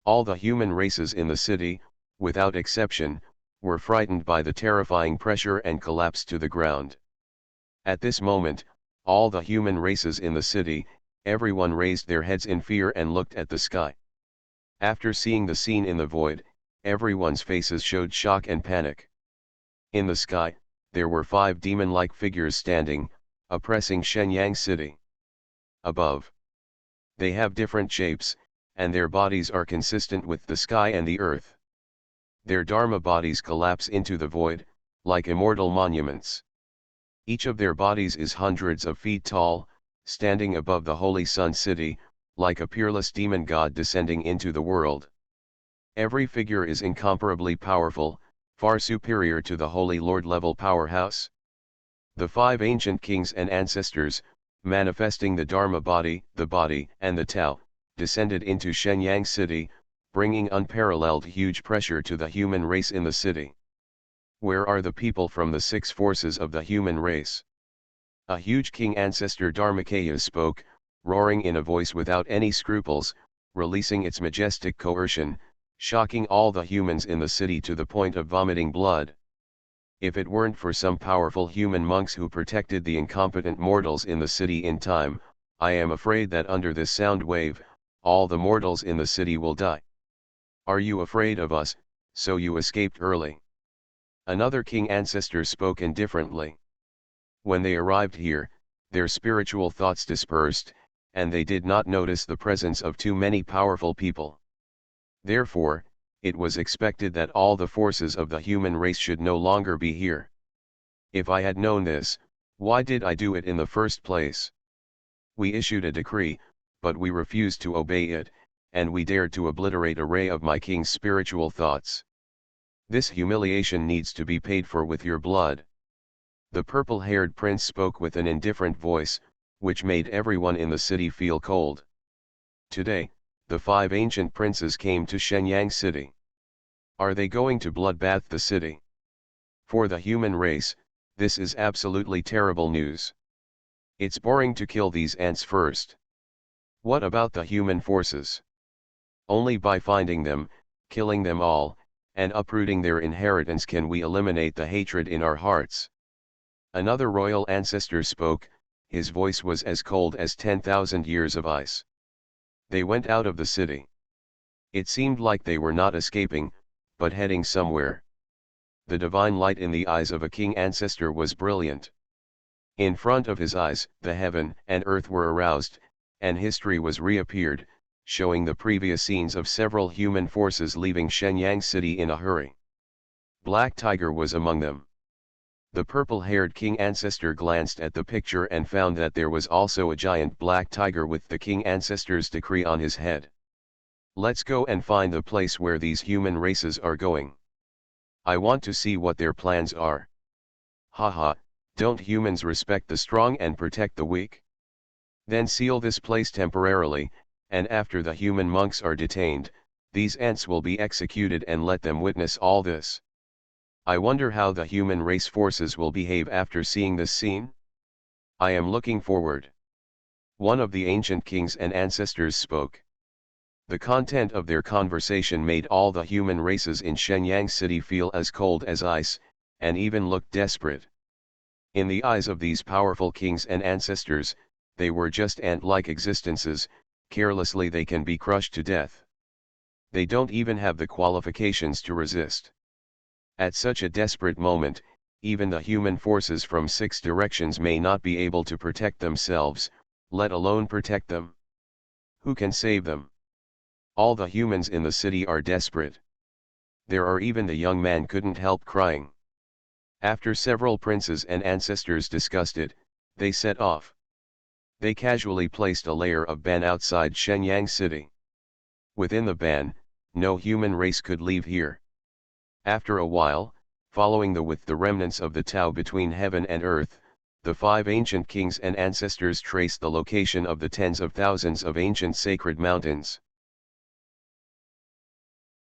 All the human races in the city, without exception, were frightened by the terrifying pressure and collapsed to the ground. At this moment, all the human races in the city, everyone raised their heads in fear and looked at the sky. After seeing the scene in the void, everyone's faces showed shock and panic. In the sky, there were 5 demon-like figures standing, oppressing Shenyang City. Above, they have different shapes, and their bodies are consistent with the sky and the earth. Their Dharma bodies collapse into the void, like immortal monuments. Each of their bodies is hundreds of feet tall, standing above the holy sun city, like a peerless demon god descending into the world. Every figure is incomparably powerful, far superior to the Holy Lord-level powerhouse. The 5 ancient kings and ancestors, manifesting the Dharma body, and the Tao, descended into Shenyang City, bringing unparalleled huge pressure to the human race in the city. Where are the people from the 6 forces of the human race? A huge king ancestor Dharmakaya spoke, roaring in a voice without any scruples, releasing its majestic coercion, shocking all the humans in the city to the point of vomiting blood. If it weren't for some powerful human monks who protected the incompetent mortals in the city in time, I am afraid that under this sound wave, all the mortals in the city will die. Are you afraid of us, so you escaped early? Another king ancestor spoke indifferently. When they arrived here, their spiritual thoughts dispersed, and they did not notice the presence of too many powerful people. Therefore, it was expected that all the forces of the human race should no longer be here. If I had known this, why did I do it in the first place? We issued a decree, but we refused to obey it, and we dared to obliterate a ray of my king's spiritual thoughts. This humiliation needs to be paid for with your blood. The purple-haired prince spoke with an indifferent voice, which made everyone in the city feel cold. Today, the 5 ancient princes came to Shenyang city. Are they going to bloodbath the city? For the human race, this is absolutely terrible news. It's boring to kill these ants first. What about the human forces? Only by finding them, killing them all, and uprooting their inheritance can we eliminate the hatred in our hearts. Another royal ancestor spoke, his voice was as cold as 10,000 years of ice. They went out of the city. It seemed like they were not escaping, but heading somewhere. The divine light in the eyes of a king ancestor was brilliant. In front of his eyes, the heaven and earth were aroused, and history was reappeared, showing the previous scenes of several human forces leaving Shenyang city in a hurry. Black Tiger was among them. The purple-haired king ancestor glanced at the picture and found that there was also a giant black tiger with the king ancestor's decree on his head. Let's go and find the place where these human races are going. I want to see what their plans are. Haha, don't humans respect the strong and protect the weak? Then seal this place temporarily, and after the human monks are detained, these ants will be executed and let them witness all this. I wonder how the human race forces will behave after seeing this scene? I am looking forward. One of the ancient kings and ancestors spoke. The content of their conversation made all the human races in Shenyang city feel as cold as ice, and even looked desperate. In the eyes of these powerful kings and ancestors, they were just ant-like existences, carelessly they can be crushed to death. They don't even have the qualifications to resist. At such a desperate moment, even the human forces from 6 directions may not be able to protect themselves, let alone protect them. Who can save them? All the humans in the city are desperate. There are even the young man couldn't help crying. After several princes and ancestors discussed it, they set off. They casually placed a layer of ban outside Shenyang city. Within the ban, no human race could leave here. After a while, following the remnants of the Tao between heaven and earth, the 5 ancient kings and ancestors traced the location of the tens of thousands of ancient sacred mountains.